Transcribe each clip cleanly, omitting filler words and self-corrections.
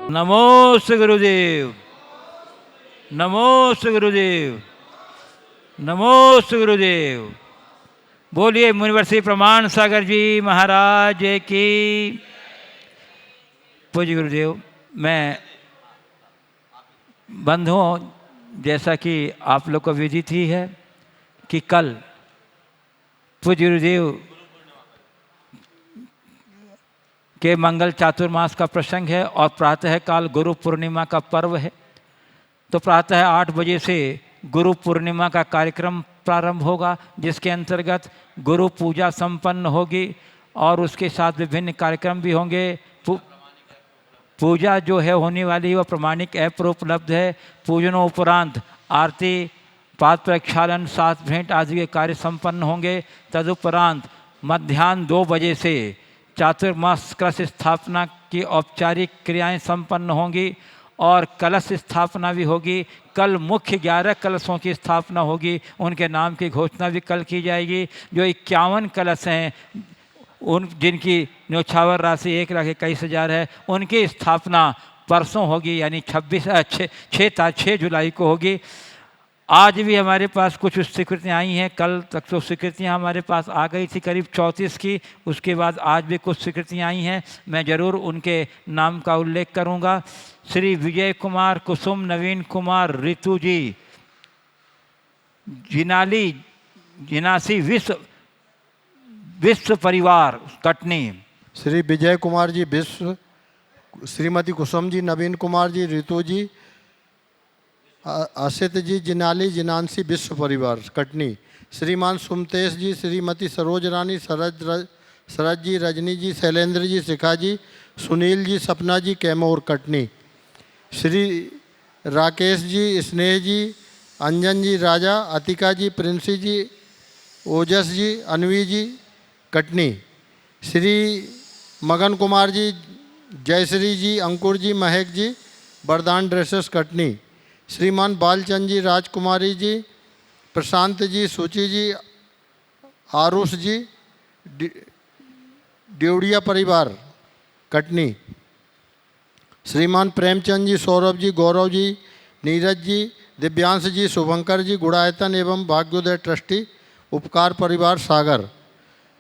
नमोस्तु गुरुदेव, नमोस्तु गुरुदेव, नमोस्तु गुरुदेव। बोलिए मुनिवर श्री प्रमाण सागर जी महाराज की। पूज्य गुरुदेव, मैं बंधुओं, जैसा कि आप लोग को विदित ही है कि कल पूज्य गुरुदेव के मंगल चातुर्मास का प्रसंग है और प्रातः काल गुरु पूर्णिमा का पर्व है। तो प्रातः 8 बजे से गुरु पूर्णिमा का कार्यक्रम प्रारंभ होगा, जिसके अंतर्गत गुरु पूजा संपन्न होगी और उसके साथ विभिन्न कार्यक्रम भी होंगे। पूजा जो है होने वाली है वह प्रमाणिक ऐप पर उपलब्ध है। पूजनों उपरांत आरती, पाद प्रक्षालन, सात भेंट आदि के कार्य संपन्न होंगे। तदुपरांत मध्याह्न 2 बजे से चातुर्मास कलश स्थापना की औपचारिक क्रियाएं संपन्न होंगी और कलश स्थापना भी होगी। कल मुख्य 11 कलशों की स्थापना होगी, उनके नाम की घोषणा भी कल की जाएगी। जो 51 कलश हैं, उन जिनकी न्योछावर राशि 1,21,000 है, उनकी स्थापना परसों होगी, यानी 6 जुलाई को होगी। आज भी हमारे पास कुछ स्वीकृतियाँ आई हैं। कल तक तो स्वीकृतियाँ हमारे पास आ गई थी करीब 34 की। उसके बाद आज भी कुछ स्वीकृतियाँ आई हैं, मैं ज़रूर उनके नाम का उल्लेख करूँगा। श्री विजय कुमार, कुसुम, नवीन कुमार, रितु जी, जिनासी विश्व परिवार कटनी। श्री विजय कुमार जी विश्व, श्रीमती कुसुम जी, नवीन कुमार जी, रितु जी, असित जी, जिनाली जिनांसी विश्व परिवार कटनी। श्रीमान सुमतेश जी, श्रीमती सरोज रानी, शरद जी, रजनी जी, शैलेंद्र जी, शिखा जी, सुनील जी, सपना जी, कैमोर कटनी। श्री राकेश जी, स्नेह जी, अंजन जी, राजा, अतिका जी, प्रिंसी जी, ओजस जी, अनवी जी कटनी। श्री मगन कुमार जी, जयश्री जी, अंकुर जी, महक जी, वरदान ड्रेसेस कटनी। श्रीमान बालचंद जी, राजकुमारी जी, प्रशांत जी, सूची जी, आरुष जी, ड्योड़िया परिवार कटनी। श्रीमान प्रेमचंद जी, सौरभ जी, गौरव जी, नीरज जी, दिव्यांश जी, शुभंकर जी, गुड़ायतन एवं भाग्योदय ट्रस्टी उपकार परिवार सागर।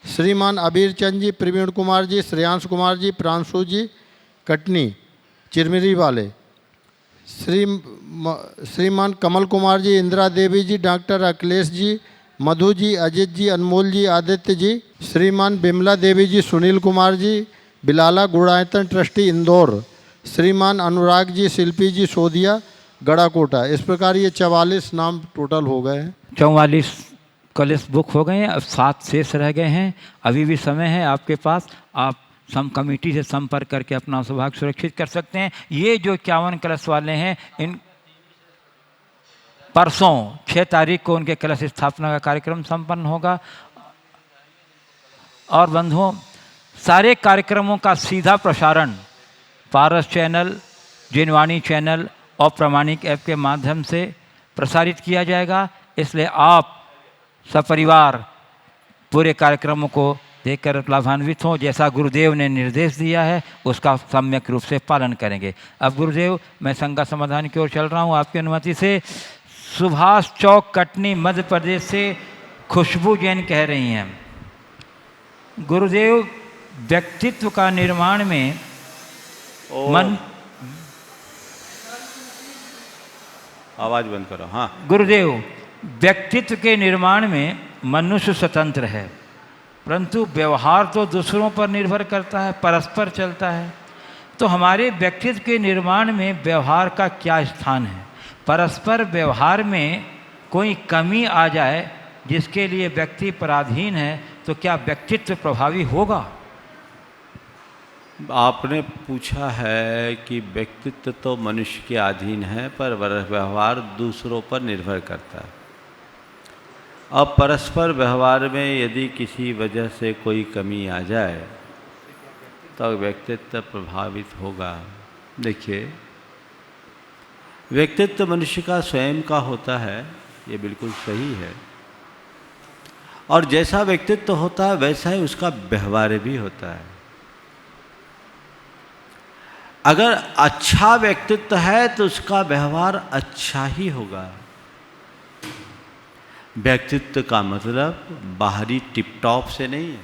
श्रीमान अबीर चंद जी, प्रवीण कुमार जी, श्रेयांश कुमार जी, प्रांशु जी कटनी चिरमिरी वाले। श्रीमान कमल कुमार जी, इंदिरा देवी जी, डॉक्टर अखिलेश जी, मधु जी, अजित जी, अनमोल जी, आदित्य जी। श्रीमान बिमला देवी जी, सुनील कुमार जी, बिलाला गुड़ायतन ट्रस्टी इंदौर। श्रीमान अनुराग जी, शिल्पी जी, सोदिया गड़ाकोटा। इस प्रकार ये 44 नाम टोटल हो गए हैं। 44 कलश बुक हो गए हैं, अब 7 शेष रह गए हैं। अभी भी समय है आपके पास, आप कमेटी से संपर्क करके अपना सौभाग्य सुरक्षित कर सकते हैं। ये जो 51 कलश वाले हैं, इन परसों 6 तारीख को उनके कलश स्थापना का कार्यक्रम संपन्न होगा। और बंधुओं, सारे कार्यक्रमों का सीधा प्रसारण पारस चैनल, जिनवाणी चैनल और प्रमाणिक ऐप के माध्यम से प्रसारित किया जाएगा। इसलिए आप सपरिवार पूरे कार्यक्रमों को देखकर लाभान्वित हों। जैसा गुरुदेव ने निर्देश दिया है उसका सम्यक रूप से पालन करेंगे। अब गुरुदेव, मैं संज्ञा समाधान की ओर चल रहा हूँ आपकी अनुमति से। सुभाष चौक कटनी मध्य प्रदेश से खुशबू जैन कह रही हैं, गुरुदेव व्यक्तित्व का निर्माण में आवाज बंद करो। हाँ गुरुदेव, व्यक्तित्व के निर्माण में मनुष्य स्वतंत्र है, परंतु व्यवहार तो दूसरों पर निर्भर करता है, परस्पर चलता है। तो हमारे व्यक्तित्व के निर्माण में व्यवहार का क्या स्थान है? परस्पर व्यवहार में कोई कमी आ जाए जिसके लिए व्यक्ति पराधीन है, तो क्या व्यक्तित्व प्रभावी होगा? आपने पूछा है कि व्यक्तित्व तो मनुष्य के अधीन है, पर व्यवहार दूसरों पर निर्भर करता है। अब परस्पर व्यवहार में यदि किसी वजह से कोई कमी आ जाए तो व्यक्तित्व प्रभावित होगा। देखिए, व्यक्तित्व मनुष्य का स्वयं का होता है, ये बिल्कुल सही है। और जैसा व्यक्तित्व होता है वैसा ही उसका व्यवहार भी होता है। अगर अच्छा व्यक्तित्व है तो उसका व्यवहार अच्छा ही होगा। व्यक्तित्व का मतलब बाहरी टिप टॉप से नहीं है।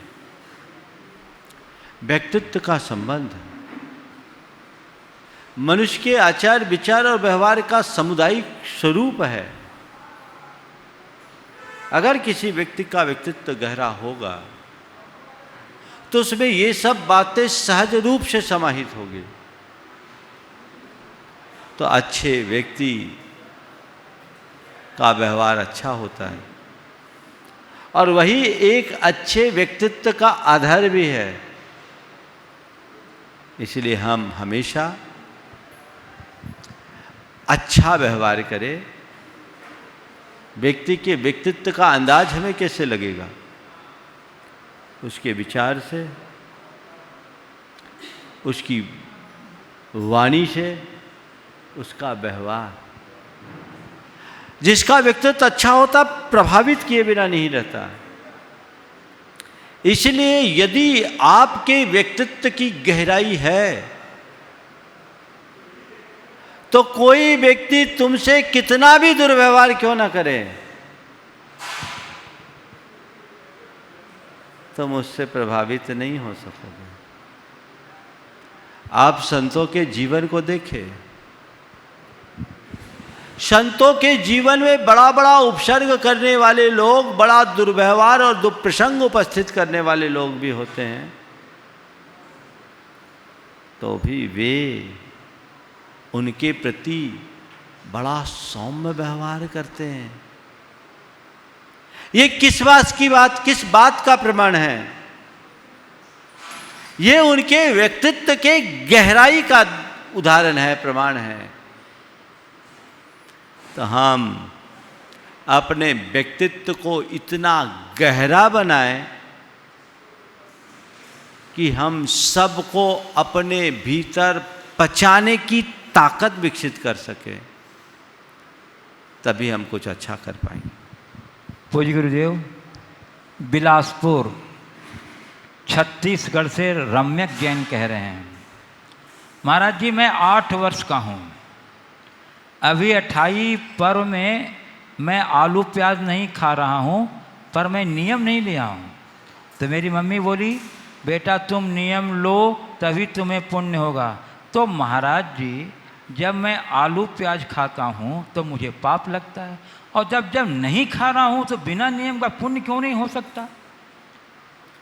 व्यक्तित्व का संबंध मनुष्य के आचार विचार और व्यवहार का सामुदायिक स्वरूप है। अगर किसी व्यक्ति का व्यक्तित्व गहरा होगा तो उसमें ये सब बातें सहज रूप से समाहित होगी। तो अच्छे व्यक्ति का व्यवहार अच्छा होता है और वही एक अच्छे व्यक्तित्व का आधार भी है। इसलिए हम हमेशा अच्छा व्यवहार करें। व्यक्ति के व्यक्तित्व का अंदाज हमें कैसे लगेगा? उसके विचार से, उसकी वाणी से, उसका व्यवहार। जिसका व्यक्तित्व अच्छा होता प्रभावित किए बिना नहीं रहता। इसलिए यदि आपके व्यक्तित्व की गहराई है तो कोई व्यक्ति तुमसे कितना भी दुर्व्यवहार क्यों ना करे, तुम उससे प्रभावित नहीं हो सकोगे। आप संतों के जीवन को देखें। संतों के जीवन में बड़ा बड़ा उपसर्ग करने वाले लोग, बड़ा दुर्व्यवहार और दुष्प्रसंग उपस्थित करने वाले लोग भी होते हैं, तो भी वे उनके प्रति बड़ा सौम्य व्यवहार करते हैं। ये किस बात का प्रमाण है? ये उनके व्यक्तित्व के गहराई का उदाहरण है, प्रमाण है। तो हम अपने व्यक्तित्व को इतना गहरा बनाएं कि हम सबको अपने भीतर पचाने की ताकत विकसित कर सके, तभी हम कुछ अच्छा कर पाएंगे। पूज्य गुरुदेव, बिलासपुर छत्तीसगढ़ से रम्यक जैन कह रहे हैं, महाराज जी मैं 8 वर्ष का हूँ। अभी 28 पर्व में मैं आलू प्याज नहीं खा रहा हूँ, पर मैं नियम नहीं लिया हूँ। तो मेरी मम्मी बोली, बेटा तुम नियम लो तभी तुम्हें पुण्य होगा। तो महाराज जी जब मैं आलू प्याज खाता हूँ तो मुझे पाप लगता है, और जब नहीं खा रहा हूँ तो बिना नियम का पुण्य क्यों नहीं हो सकता?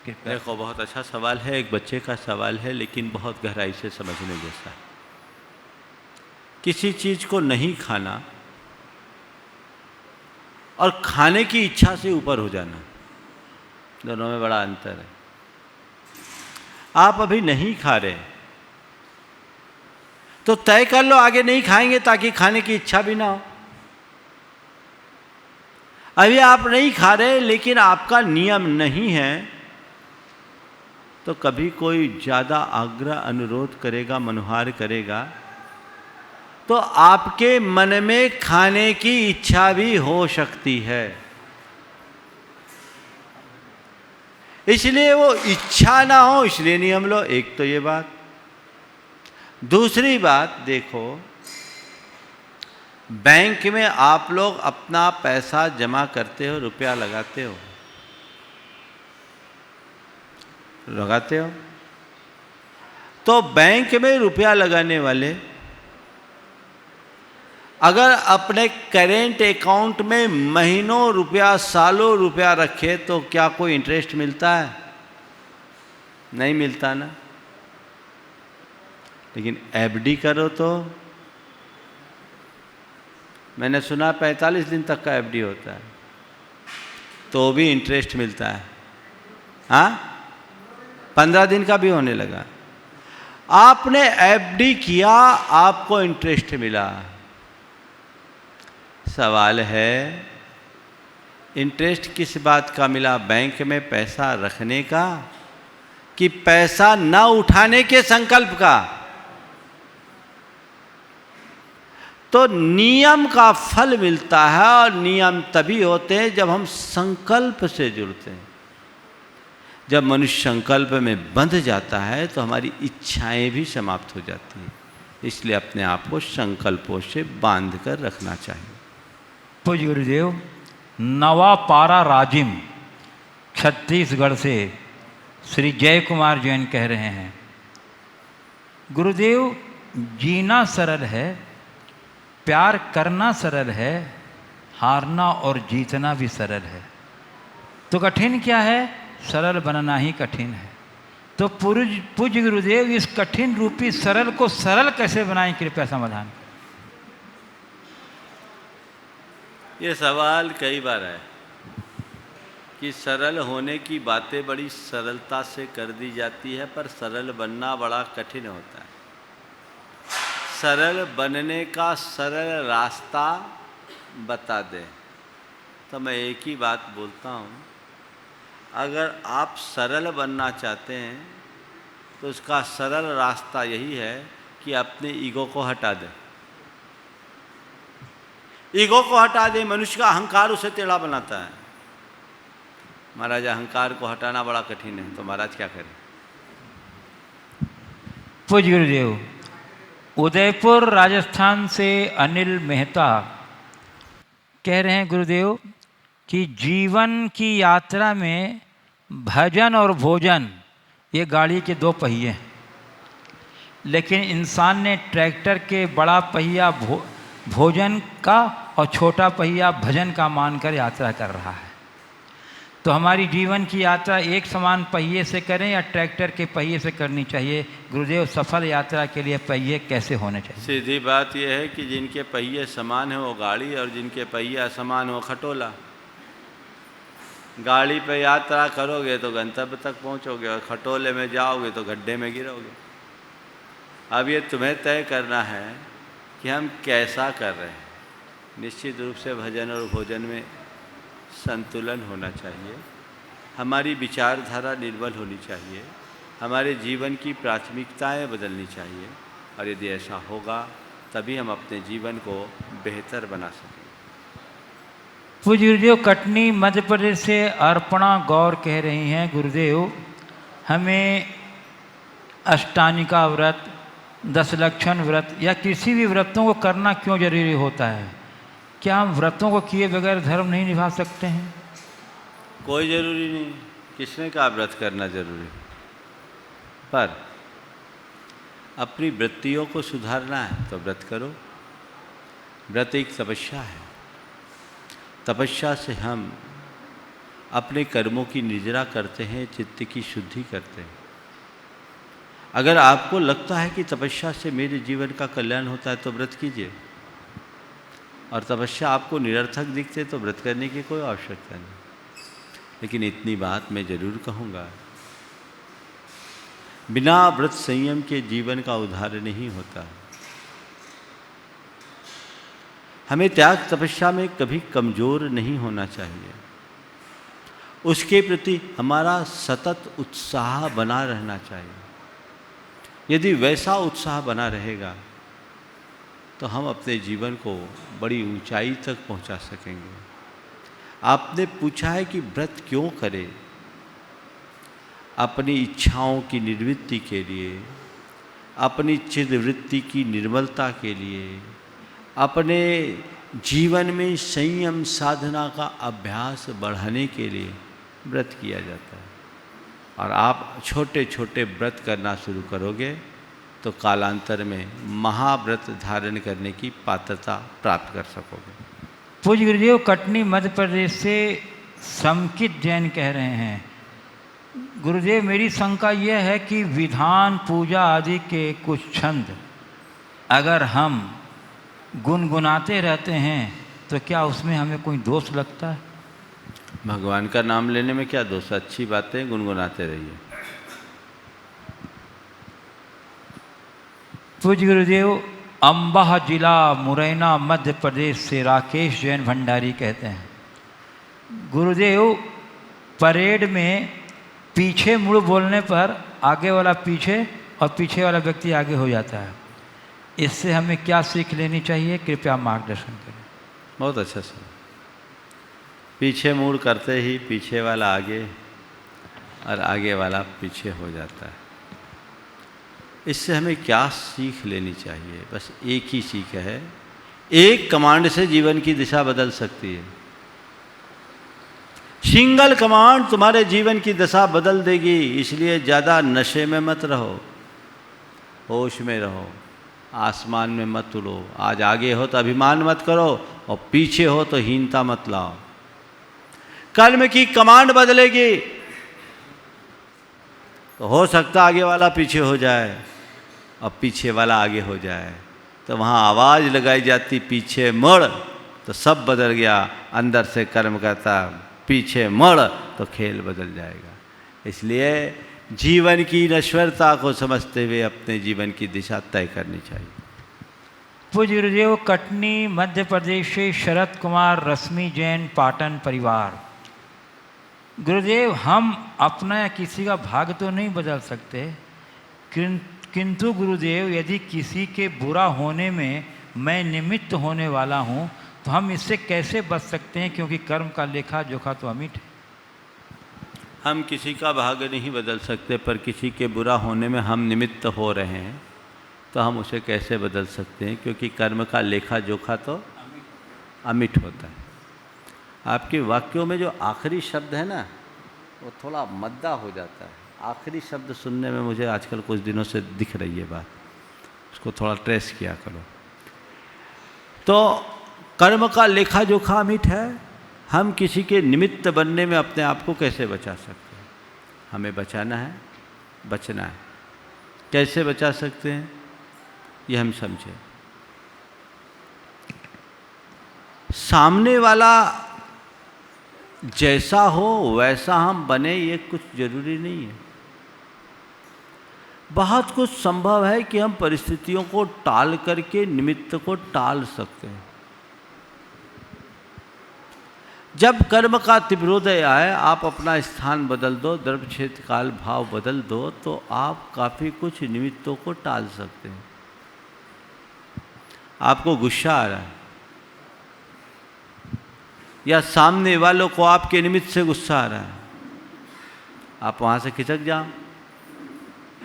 देखो, बहुत अच्छा सवाल है, एक बच्चे का सवाल है, लेकिन बहुत गहराई से समझने जैसा है। किसी चीज को नहीं खाना और खाने की इच्छा से ऊपर हो जाना, दोनों में बड़ा अंतर है। आप अभी नहीं खा रहे तो तय कर लो आगे नहीं खाएंगे, ताकि खाने की इच्छा भी ना हो। अभी आप नहीं खा रहे लेकिन आपका नियम नहीं है, तो कभी कोई ज़्यादा आग्रह अनुरोध करेगा, मनुहार करेगा, तो आपके मन में खाने की इच्छा भी हो सकती है। इसलिए वो इच्छा ना हो, इसलिए नियम लो। एक तो ये बात। दूसरी बात देखो, बैंक में आप लोग अपना पैसा जमा करते हो, रुपया लगाते हो, तो बैंक में रुपया लगाने वाले अगर अपने करेंट अकाउंट में महीनों रुपया, सालों रुपया रखे तो क्या कोई इंटरेस्ट मिलता है? नहीं मिलता ना। लेकिन एफडी करो तो मैंने सुना 45 दिन तक का एफडी होता है, तो भी इंटरेस्ट मिलता है। हाँ, 15 दिन का भी होने लगा। आपने एफडी किया, आपको इंटरेस्ट मिला। सवाल है, इंटरेस्ट किस बात का मिला? बैंक में पैसा रखने का कि पैसा न उठाने के संकल्प का? तो नियम का फल मिलता है, और नियम तभी होते हैं जब हम संकल्प से जुड़ते हैं। जब मनुष्य संकल्प में बंध जाता है तो हमारी इच्छाएं भी समाप्त हो जाती हैं। इसलिए अपने आप को संकल्पों से बांध कर रखना चाहिए। पूज्य गुरुदेव, नवापारा राजिम छत्तीसगढ़ से श्री जय कुमार जैन कह रहे हैं, गुरुदेव जीना सरल है, प्यार करना सरल है, हारना और जीतना भी सरल है, तो कठिन क्या है? सरल बनना ही कठिन है। तो पूज्य गुरुदेव इस कठिन रूपी सरल को सरल कैसे बनाएं, कृपया समाधान। ये सवाल कई बार है कि सरल होने की बातें बड़ी सरलता से कर दी जाती है, पर सरल बनना बड़ा कठिन होता है। सरल बनने का सरल रास्ता बता दें तो मैं एक ही बात बोलता हूँ, अगर आप सरल बनना चाहते हैं तो उसका सरल रास्ता यही है कि अपने ईगो को हटा दें। ईगो को हटा दें, मनुष्य का अहंकार उसे टेढ़ा बनाता है। महाराज अहंकार को हटाना बड़ा कठिन है, तो महाराज क्या करें? पूज्य गुरुदेव, उदयपुर राजस्थान से अनिल मेहता कह रहे हैं गुरुदेव कि जीवन की यात्रा में भजन और भोजन ये गाड़ी के दो पहिए हैं, लेकिन इंसान ने ट्रैक्टर के बड़ा पहिया भोजन का और छोटा पहिया भजन का मानकर यात्रा कर रहा है। तो हमारी जीवन की यात्रा एक समान पहिए से करें या ट्रैक्टर के पहिए से करनी चाहिए? गुरुदेव, सफल यात्रा के लिए पहिए कैसे होने चाहिए? सीधी बात यह है कि जिनके पहिए समान है वो गाड़ी, और जिनके पहिए असमान हो खटोला। गाड़ी पे यात्रा करोगे तो गंतव्य तक पहुंचोगे, और खटोले में जाओगे तो गड्ढे में गिरोगे। अब ये तुम्हें तय करना है कि हम कैसा कर रहे हैं। निश्चित रूप से भजन और भोजन में संतुलन होना चाहिए, हमारी विचारधारा निर्मल होनी चाहिए, हमारे जीवन की प्राथमिकताएं बदलनी चाहिए, और यदि ऐसा होगा तभी हम अपने जीवन को बेहतर बना सकेंगे। पूज्य गुरुदेव, कटनी मध्य प्रदेश से अर्पणा गौर कह रही हैं, गुरुदेव हमें अष्टानिका व्रत, 10 लक्षण व्रत या किसी भी व्रतों को करना क्यों जरूरी होता है? क्या हम व्रतों को किए बगैर धर्म नहीं निभा सकते हैं? कोई ज़रूरी नहीं। किसने कहा व्रत करना जरूरी? पर अपनी वृत्तियों को सुधारना है तो व्रत करो। व्रत एक तपस्या है। तपस्या से हम अपने कर्मों की निजरा करते हैं, चित्त की शुद्धि करते हैं। अगर आपको लगता है कि तपस्या से मेरे जीवन का कल्याण होता है तो व्रत कीजिए, और तपस्या आपको निरर्थक दिखते तो व्रत करने की कोई आवश्यकता नहीं। लेकिन इतनी बात मैं जरूर कहूँगा, बिना व्रत संयम के जीवन का उद्धार नहीं होता। हमें त्याग तपस्या में कभी कमज़ोर नहीं होना चाहिए। उसके प्रति हमारा सतत उत्साह बना रहना चाहिए। यदि वैसा उत्साह बना रहेगा तो हम अपने जीवन को बड़ी ऊंचाई तक पहुंचा सकेंगे। आपने पूछा है कि व्रत क्यों करें? अपनी इच्छाओं की निवृत्ति के लिए, अपनी चित्तवृत्ति की निर्मलता के लिए, अपने जीवन में संयम साधना का अभ्यास बढ़ाने के लिए व्रत किया जाता है। और आप छोटे छोटे व्रत करना शुरू करोगे तो कालांतर में महाव्रत धारण करने की पात्रता प्राप्त कर सकोगे। पूज्य गुरुदेव, कटनी मध्य प्रदेश से समकित जैन कह रहे हैं, गुरुदेव मेरी शंका यह है कि विधान पूजा आदि के कुछ छंद अगर हम गुनगुनाते रहते हैं तो क्या उसमें हमें कोई दोष लगता है? भगवान का नाम लेने में क्या दोष? अच्छी बातें गुनगुनाते रहिए। पूज्य गुरुदेव, अम्बाह जिला मुरैना मध्य प्रदेश से राकेश जैन भंडारी कहते हैं, गुरुदेव परेड में पीछे मुड़ बोलने पर आगे वाला पीछे और पीछे वाला व्यक्ति आगे हो जाता है। इससे हमें क्या सीख लेनी चाहिए? कृपया मार्गदर्शन करें। बहुत अच्छा सर। पीछे मुड़ करते ही पीछे वाला आगे और आगे वाला पीछे हो जाता है। इससे हमें क्या सीख लेनी चाहिए? बस एक ही सीख है, एक कमांड से जीवन की दिशा बदल सकती है। सिंगल कमांड तुम्हारे जीवन की दशा बदल देगी। इसलिए ज़्यादा नशे में मत रहो, होश में रहो, आसमान में मत उड़ो। आज आगे हो तो अभिमान मत करो और पीछे हो तो हीनता मत लाओ। कर्म की कमांड बदलेगी तो हो सकता आगे वाला पीछे हो जाए और पीछे वाला आगे हो जाए। तो वहाँ आवाज़ लगाई जाती पीछे मुड़, तो सब बदल गया। अंदर से कर्म करता पीछे मुड़ तो खेल बदल जाएगा। इसलिए जीवन की नश्वरता को समझते हुए अपने जीवन की दिशा तय करनी चाहिए। पूज्य गुरुदेव, कटनी मध्य प्रदेश से शरद कुमार रश्मि जैन पाटन परिवार। गुरुदेव, हम अपना या किसी का भाग्य तो नहीं बदल सकते, किंतु गुरुदेव यदि किसी के बुरा होने में मैं निमित्त होने वाला हूँ तो हम इससे कैसे बच सकते हैं? क्योंकि कर्म का लेखा जोखा तो अमिट है। हम किसी का भाग्य नहीं बदल सकते, पर किसी के बुरा होने में हम निमित्त हो रहे हैं तो हम उसे कैसे बदल सकते हैं? क्योंकि कर्म का लेखा जोखा तो अमिट होता है। आपके वाक्यों में जो आखिरी शब्द है ना, वो थोड़ा मद्दा हो जाता है। आखिरी शब्द सुनने में मुझे आजकल कुछ दिनों से दिख रही है बात, उसको थोड़ा ट्रेस किया करो। तो कर्म का लेखा जोखा अमिट है। हम किसी के निमित्त बनने में अपने आप को कैसे बचा सकते हैं? हमें बचाना है, बचना है। कैसे बचा सकते हैं ये हम समझें। सामने वाला जैसा हो वैसा हम बने, ये कुछ जरूरी नहीं है। बहुत कुछ संभव है कि हम परिस्थितियों को टाल करके निमित्त को टाल सकते हैं। जब कर्म का तीव्रोदय आए, आप अपना स्थान बदल दो, द्रव्य क्षेत्र काल भाव बदल दो, तो आप काफ़ी कुछ निमित्तों को टाल सकते हैं। आपको गुस्सा आ रहा है या सामने वालों को आपके निमित्त से गुस्सा आ रहा है, आप वहाँ से खिसक जाओ,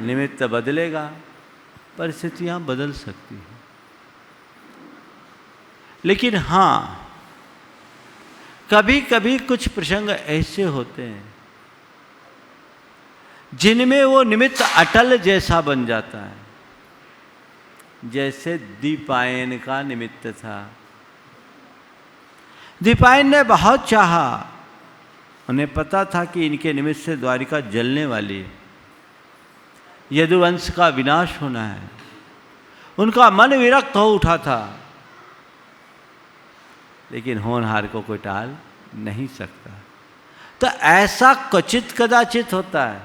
निमित्त बदलेगा, परिस्थितियाँ बदल सकती हैं। लेकिन हाँ, कभी कभी कुछ प्रसंग ऐसे होते हैं जिनमें वो निमित्त अटल जैसा बन जाता है। जैसे दीपायन का निमित्त था। दीपायन ने बहुत चाहा, उन्हें पता था कि इनके निमित्त से द्वारिका जलने वाली है, यदुवंश का विनाश होना है। उनका मन विरक्त हो उठा था, लेकिन होनहार को कोई टाल नहीं सकता। तो ऐसा क्वचित कदाचित होता है।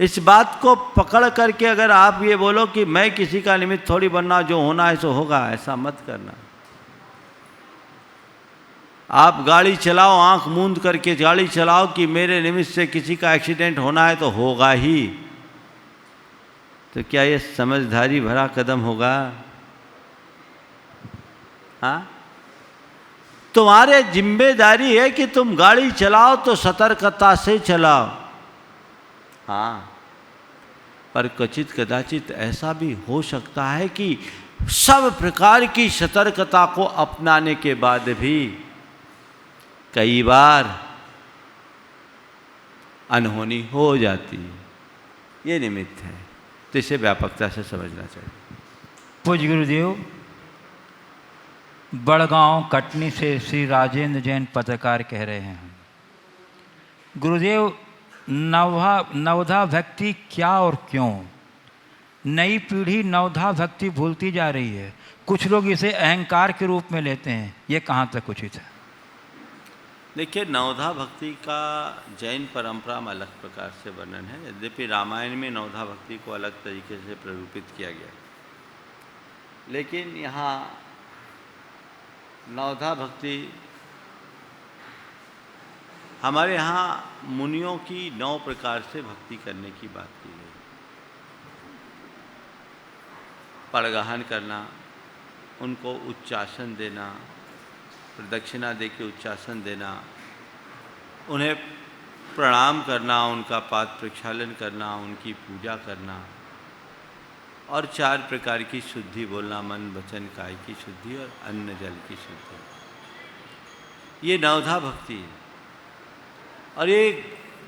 इस बात को पकड़ करके अगर आप ये बोलो कि मैं किसी का निमित्त थोड़ी बनना, जो होना है सो होगा, ऐसा मत करना। आप गाड़ी चलाओ, आंख मूंद करके गाड़ी चलाओ कि मेरे निमित्त से किसी का एक्सीडेंट होना है तो होगा ही। तो क्या ये समझदारी भरा कदम होगा? हाँ, तुम्हारे जिम्मेदारी है कि तुम गाड़ी चलाओ तो सतर्कता से चलाओ। हाँ, पर क्वचित कदाचित ऐसा भी हो सकता है कि सब प्रकार की सतर्कता को अपनाने के बाद भी कई बार अनहोनी हो जाती है। ये निमित्त है, तो इसे व्यापकता से समझना चाहिए। पूज्य गुरुदेव, बड़गांव कटनी से श्री राजेंद्र जैन पत्रकार कह रहे हैं, गुरुदेव नवधा भक्ति क्या और क्यों? नई पीढ़ी नवधा भक्ति भूलती जा रही है। कुछ लोग इसे अहंकार के रूप में लेते हैं, ये कहाँ तक उचित है? देखिए, नवधा भक्ति का जैन परंपरा में अलग प्रकार से वर्णन है। यद्यपि रामायण में नवधा भक्ति को अलग तरीके से प्ररूपित किया गया, लेकिन यहाँ नवधा भक्ति हमारे यहाँ मुनियों की 9 प्रकार से भक्ति करने की बात की गई। पड़गहन करना, उनको उच्चासन देना, प्रदक्षिणा दे के उच्चासन देना, उन्हें प्रणाम करना, उनका पाद प्रक्षालन करना, उनकी पूजा करना, और 4 प्रकार की शुद्धि बोलना, मन वचन काय की शुद्धि और अन्न जल की शुद्धि। ये नवधा भक्ति है और ये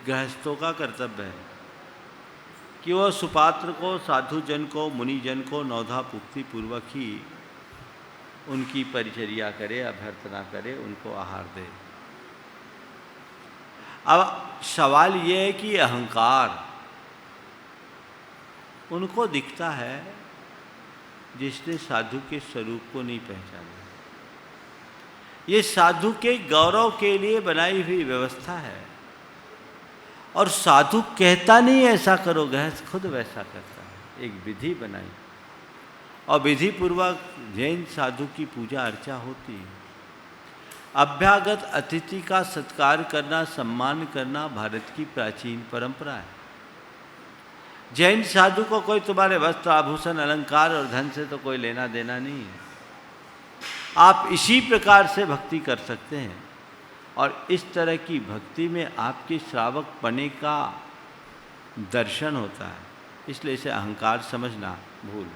गृहस्थों का कर्तव्य है कि वह सुपात्र को, साधुजन को, मुनिजन को नवधा पुक्ति पूर्वक ही उनकी परिचर्या करे, अभ्यर्थना करे, उनको आहार दे। अब सवाल ये है कि अहंकार उनको दिखता है जिसने साधु के स्वरूप को नहीं पहचाना। ये साधु के गौरव के लिए बनाई हुई व्यवस्था है और साधु कहता नहीं ऐसा करो, गृहस्थ खुद वैसा करता है। एक विधि बनाई और विधि पूर्वक जैन साधु की पूजा अर्चा होती है। अभ्यागत अतिथि का सत्कार करना, सम्मान करना भारत की प्राचीन परंपरा है। जैन साधु को कोई तुम्हारे वस्त्र, आभूषण, अलंकार और धन से तो कोई लेना देना नहीं है। आप इसी प्रकार से भक्ति कर सकते हैं और इस तरह की भक्ति में आपके श्रावक पने का दर्शन होता है, इसलिए इसे अहंकार समझना भूल।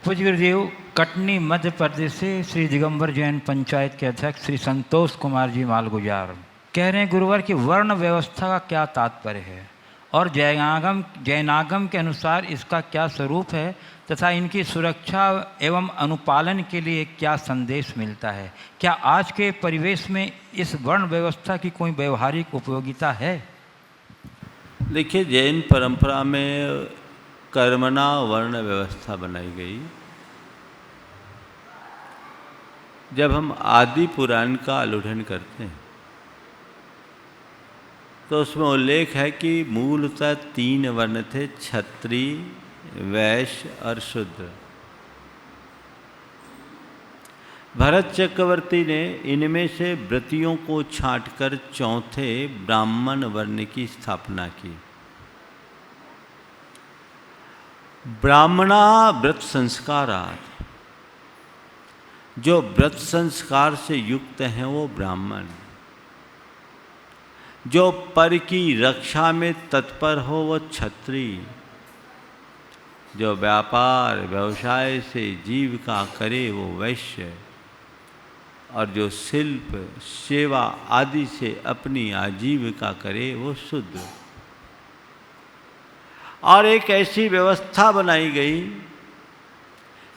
पूज्य गुरुदेव, कटनी मध्य प्रदेश से श्री दिगंबर जैन पंचायत के अध्यक्ष श्री संतोष कुमार जी मालगुजार कह रहे हैं, गुरुवर की वर्ण व्यवस्था का क्या तात्पर्य है और जैनागम के अनुसार इसका क्या स्वरूप है तथा इनकी सुरक्षा एवं अनुपालन के लिए क्या संदेश मिलता है? क्या आज के परिवेश में इस वर्ण व्यवस्था की कोई व्यवहारिक उपयोगिता है? देखिए, जैन परंपरा में कर्मणा वर्ण व्यवस्था बनाई गई। जब हम आदि पुराण का आलोढ़न करते हैं तो उसमें उल्लेख है कि मूलतः 3 वर्ण थे, क्षत्रिय, वैश्य और शूद्र। भरत चक्रवर्ती ने इनमें से व्रतियों को छांटकर चौथे ब्राह्मण वर्ण की स्थापना की। ब्राह्मणा व्रत संस्कारात्, जो व्रत संस्कार से युक्त हैं वो ब्राह्मण। जो पर की रक्षा में तत्पर हो वो क्षत्रिय। जो व्यापार व्यवसाय से जीविका करे वो वैश्य। और जो शिल्प सेवा आदि से अपनी आजीविका करे वो शूद्र। और एक ऐसी व्यवस्था बनाई गई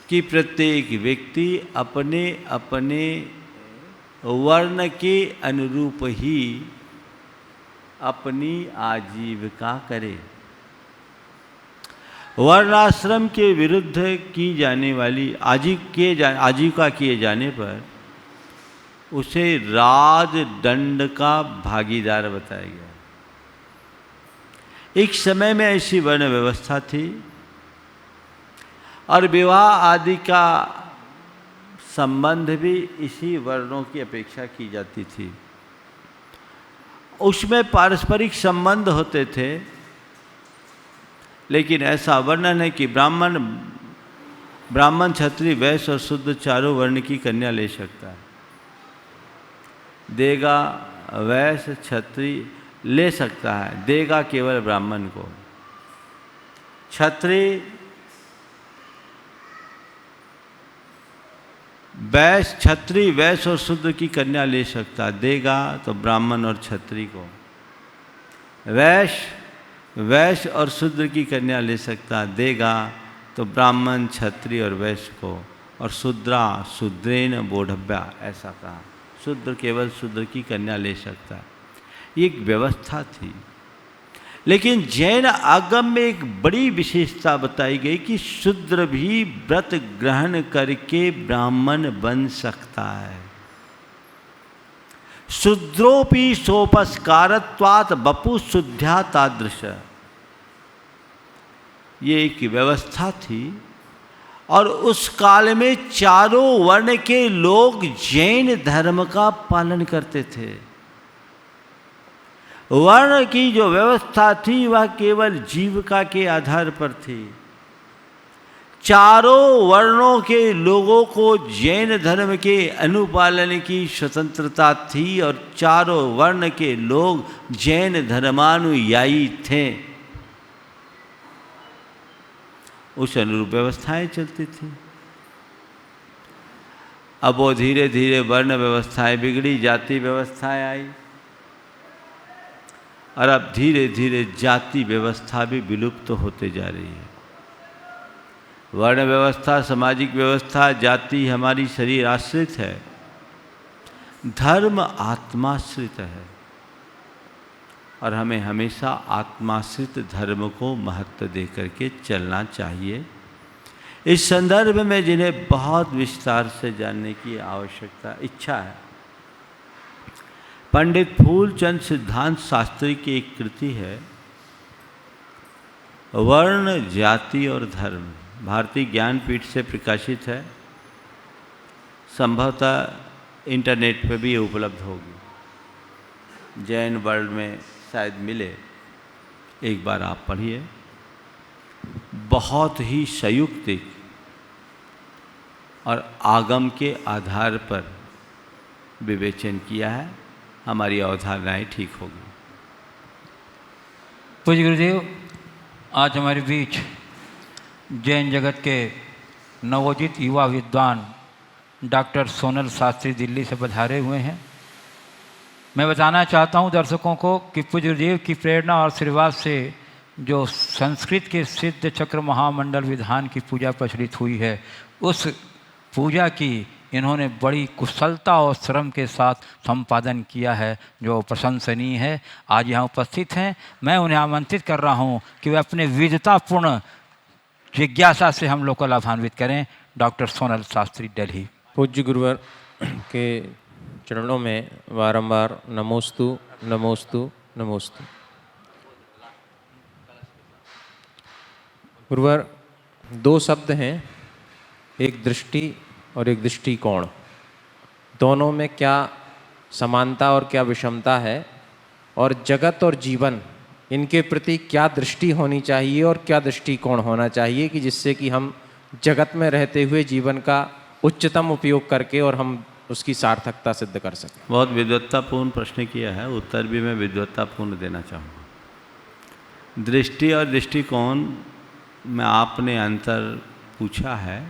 कि प्रत्येक व्यक्ति अपने अपने वर्ण के अनुरूप ही अपनी आजीविका करे। वर्णाश्रम के विरुद्ध की जाने वाली आजीविका किए जाने पर उसे राजदंड का भागीदार बताया गया। एक समय में ऐसी वर्ण व्यवस्था थी और विवाह आदि का संबंध भी इसी वर्णों की अपेक्षा की जाती थी। उसमें पारस्परिक संबंध होते थे, लेकिन ऐसा वर्णन है कि ब्राह्मण, क्षत्रिय, वैश्य और शूद्र चारों वर्ण की कन्या ले सकता है। देगा वैश्य क्षत्रिय ले सकता है, देगा केवल ब्राह्मण को। क्षत्रिय वैश्य और शूद्र की कन्या ले सकता है, देगा तो ब्राह्मण और क्षत्रिय को। वैश्य और शूद्र की कन्या ले सकता है, देगा तो ब्राह्मण, क्षत्रिय और वैश्य को। और शूद्रेण बोढ़व्या, ऐसा कहा, शूद्र केवल शूद्र की कन्या ले सकता है। ये एक व्यवस्था थी। लेकिन जैन आगम में एक बड़ी विशेषता बताई गई कि शूद्र भी व्रत ग्रहण करके ब्राह्मण बन सकता है। शूद्रोपि सोपस्कारत्वात् बपु शुद्ध्या तादृश, ये एक व्यवस्था थी। और उस काल में चारों वर्ण के लोग जैन धर्म का पालन करते थे। वर्ण की जो व्यवस्था थी वह केवल जीविका के आधार पर थी। चारों वर्णों के लोगों को जैन धर्म के अनुपालन की स्वतंत्रता थी और चारों वर्ण के लोग जैन धर्मानुयायी थे। उस अनुरूप व्यवस्थाएं चलती थी। अब वो धीरे धीरे वर्ण व्यवस्थाएं बिगड़ी, जाति व्यवस्थाएं आई, और अब धीरे धीरे जाति व्यवस्था भी विलुप्त होते जा रही है। वर्ण व्यवस्था, सामाजिक व्यवस्था, जाति हमारी शरीर आश्रित है, धर्म आत्माश्रित है, और हमें हमेशा आत्माश्रित धर्म को महत्व दे करके चलना चाहिए। इस संदर्भ में जिन्हें बहुत विस्तार से जानने की आवश्यकता इच्छा है, पंडित फूलचंद सिद्धांत शास्त्री की एक कृति है वर्ण, जाति और धर्म, भारतीय ज्ञानपीठ से प्रकाशित है। संभवतः इंटरनेट पर भी ये उपलब्ध होगी, जैन वर्ल्ड में शायद मिले, एक बार आप पढ़िए। बहुत ही संयुक्तिक और आगम के आधार पर विवेचन किया है, हमारी अवधारणाएं ठीक होगी। पूज्य गुरुदेव, आज हमारे बीच जैन जगत के नवोदित युवा विद्वान डॉक्टर सोनल शास्त्री दिल्ली से पधारे हुए हैं। मैं बताना चाहता हूं दर्शकों को कि पूज्य गुरुदेव की प्रेरणा और आशीर्वाद से जो संस्कृत के सिद्ध चक्र महामंडल विधान की पूजा प्रचलित हुई है, उस पूजा की इन्होंने बड़ी कुशलता और श्रम के साथ संपादन किया है, जो प्रशंसनीय है। आज यहाँ उपस्थित हैं, मैं उन्हें आमंत्रित कर रहा हूँ कि वे अपने विद्वतापूर्ण जिज्ञासा से हम लोग को लाभान्वित करें। डॉक्टर सोनल शास्त्री, दिल्ली। पूज्य गुरुवर के चरणों में बारंबार नमोस्तु नमोस्तु नमोस्तु। गुरुवर, दो शब्द हैं, एक दृष्टि और एक दृष्टिकोण। दोनों में क्या समानता और क्या विषमता है, और जगत और जीवन इनके प्रति क्या दृष्टि होनी चाहिए और क्या दृष्टिकोण होना चाहिए कि जिससे कि हम जगत में रहते हुए जीवन का उच्चतम उपयोग करके और हम उसकी सार्थकता सिद्ध कर सकें। बहुत विद्वत्तापूर्ण प्रश्न किया है, उत्तर भी मैं विद्वत्तापूर्ण देना चाहूँगा। दृष्टि और दृष्टिकोण में आपने अंतर पूछा है,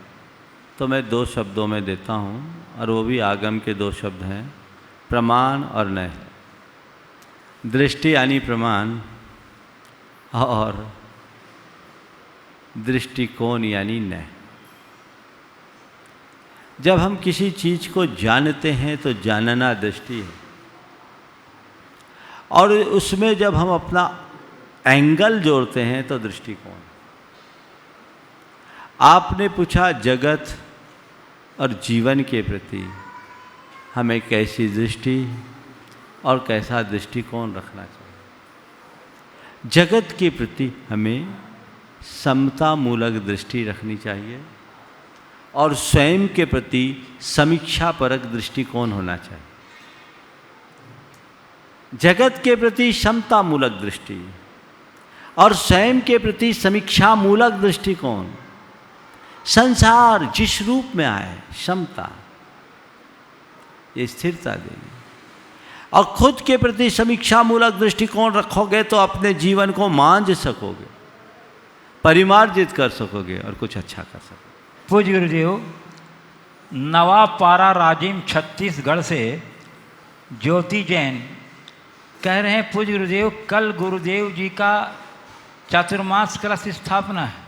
तो मैं दो शब्दों में देता हूँ, और वो भी आगम के दो शब्द हैं, प्रमाण और नय। दृष्टि यानी प्रमाण और दृष्टिकोण यानी नय। जब हम किसी चीज को जानते हैं तो जानना दृष्टि है, और उसमें जब हम अपना एंगल जोड़ते हैं तो दृष्टिकोण। आपने पूछा जगत और जीवन के प्रति हमें कैसी दृष्टि और कैसा दृष्टिकोण रखना चाहिए। जगत के प्रति हमें समतामूलक दृष्टि रखनी चाहिए, और स्वयं के प्रति समीक्षापरक दृष्टिकोण होना चाहिए। जगत के प्रति समतामूलक दृष्टि और स्वयं के प्रति समीक्षामूलक दृष्टिकोण। संसार जिस रूप में आए, समता, ये स्थिरता देगी। और खुद के प्रति समीक्षामूलक दृष्टिकोण रखोगे तो अपने जीवन को मांझ सकोगे, परिमार्जित कर सकोगे और कुछ अच्छा कर सकोगे। पूज्य गुरुदेव, नवापारा राजिम छत्तीसगढ़ से ज्योति जैन कह रहे हैं, पूज्य गुरुदेव कल गुरुदेव जी का चातुर्मास कलश स्थापना है।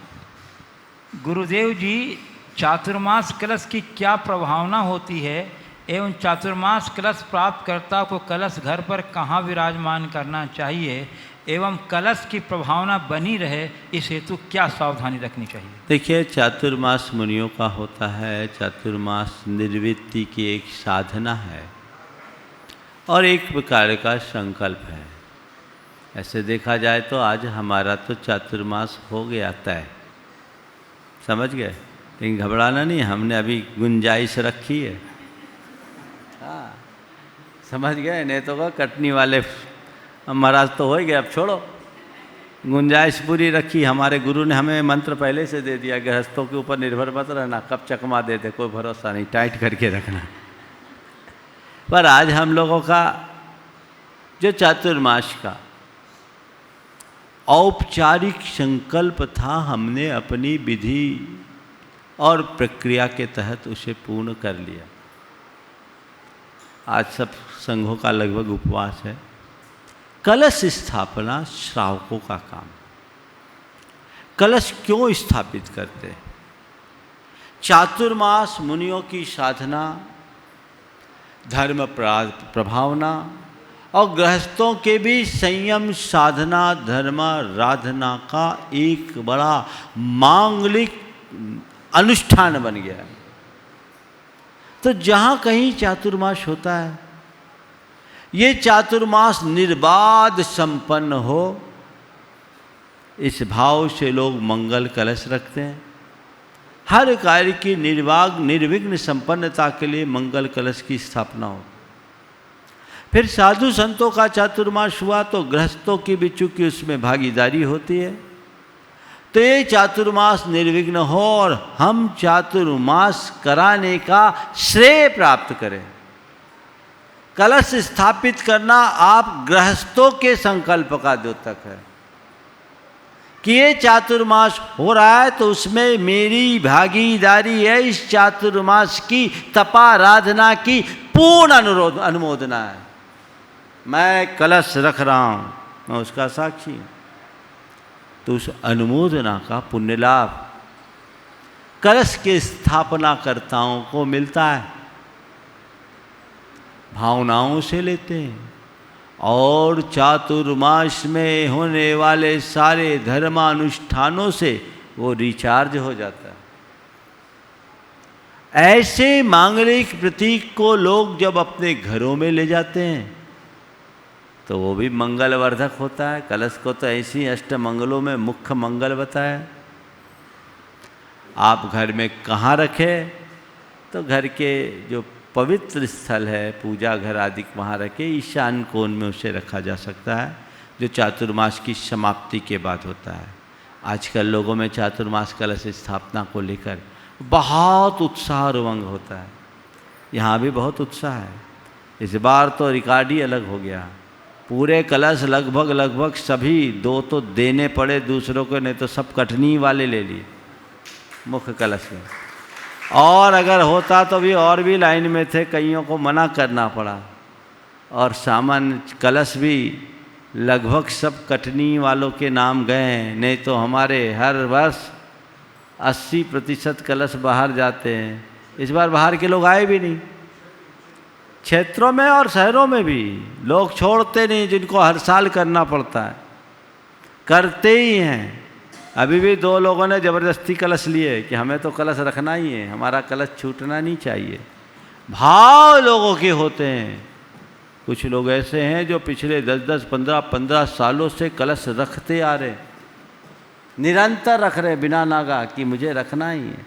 गुरुदेव जी, चातुर्मास कलश की क्या प्रभावना होती है एवं चातुर्मास कलश प्राप्तकर्ता को कलश घर पर कहाँ विराजमान करना चाहिए एवं कलश की प्रभावना बनी रहे, इस हेतु क्या सावधानी रखनी चाहिए? देखिए, चातुर्मास मुनियों का होता है। चातुर्मास निर्वृत्ति की एक साधना है और एक प्रकार का संकल्प है। ऐसे देखा जाए तो आज हमारा तो चातुर्मास हो गया तय, समझ गए, लेकिन घबराना नहीं, हमने अभी गुंजाइश रखी है। हाँ, समझ गए, नहीं तो कटनी वाले महाराज तो हो ही गया, अब छोड़ो। गुंजाइश पूरी रखी। हमारे गुरु ने हमें मंत्र पहले से दे दिया, गृहस्थों के ऊपर निर्भर मत रहना, कब चकमा देते कोई भरोसा नहीं, टाइट करके रखना। पर आज हम लोगों का जो चातुर्मास का औपचारिक संकल्प था, हमने अपनी विधि और प्रक्रिया के तहत उसे पूर्ण कर लिया। आज सब संघों का लगभग उपवास है। कलश स्थापना श्रावकों का काम। कलश क्यों स्थापित करते हैं? चातुर्मास मुनियों की साधना, धर्म प्रभावना और गृहस्थों के भी संयम साधना धर्माराधना का एक बड़ा मांगलिक अनुष्ठान बन गया है। तो जहाँ कहीं चातुर्मास होता है, ये चातुर्मास निर्बाध संपन्न हो, इस भाव से लोग मंगल कलश रखते हैं। हर कार्य की निर्विघ्न संपन्नता के लिए मंगल कलश की स्थापना हो। फिर साधु संतों का चातुर्मास हुआ तो गृहस्थों की भी चूंकि उसमें भागीदारी होती है, तो ये चातुर्मास निर्विघ्न हो और हम चातुर्मास कराने का श्रेय प्राप्त करें। कलश स्थापित करना आप गृहस्थों के संकल्प का द्योतक है कि ये चातुर्मास हो रहा है तो उसमें मेरी भागीदारी है। इस चातुर्मास की तपाराधना की पूर्ण अनुमोदना है। मैं कलश रख रहा हूँ, मैं उसका साक्षी हूँ। तो उस अनुमोदना का पुण्य लाभ कलश के स्थापनाकर्ताओं को मिलता है। भावनाओं से लेते हैं और चातुर्मास में होने वाले सारे धर्मानुष्ठानों से वो रिचार्ज हो जाता है। ऐसे मांगलिक प्रतीक को लोग जब अपने घरों में ले जाते हैं तो वो भी मंगलवर्धक होता है। कलश को तो ऐसी अष्टमंगलों में मुख्य मंगल बताया। आप घर में कहाँ रखें? तो घर के जो पवित्र स्थल है, पूजा घर आदि वहाँ रखे, ईशान कोण में उसे रखा जा सकता है, जो चातुर्मास की समाप्ति के बाद होता है। आजकल लोगों में चातुर्मास कलश स्थापना को लेकर बहुत उत्साह और उमंग होता है। यहाँ भी बहुत उत्साह है। इस बार तो रिकॉर्ड ही अलग हो गया। पूरे कलश लगभग सभी, दो तो देने पड़े दूसरों को, नहीं तो सब कटनी वाले ले लिए मुख्य कलश में। और अगर होता तो भी और भी लाइन में थे, कईयों को मना करना पड़ा। और सामान्य कलश भी लगभग सब कटनी वालों के नाम गए हैं। नहीं तो हमारे हर वर्ष 80% कलश बाहर जाते हैं। इस बार बाहर के लोग आए भी नहीं। क्षेत्रों में और शहरों में भी लोग छोड़ते नहीं, जिनको हर साल करना पड़ता है, करते ही हैं। अभी भी 2 लोगों ने ज़बरदस्ती कलश लिए कि हमें तो कलश रखना ही है, हमारा कलश छूटना नहीं चाहिए। भाव लोगों के होते हैं। कुछ लोग ऐसे हैं जो पिछले 10-10, 15-15 सालों से कलश रखते आ रहे, निरंतर रख रहे बिना नागा कि मुझे रखना ही है।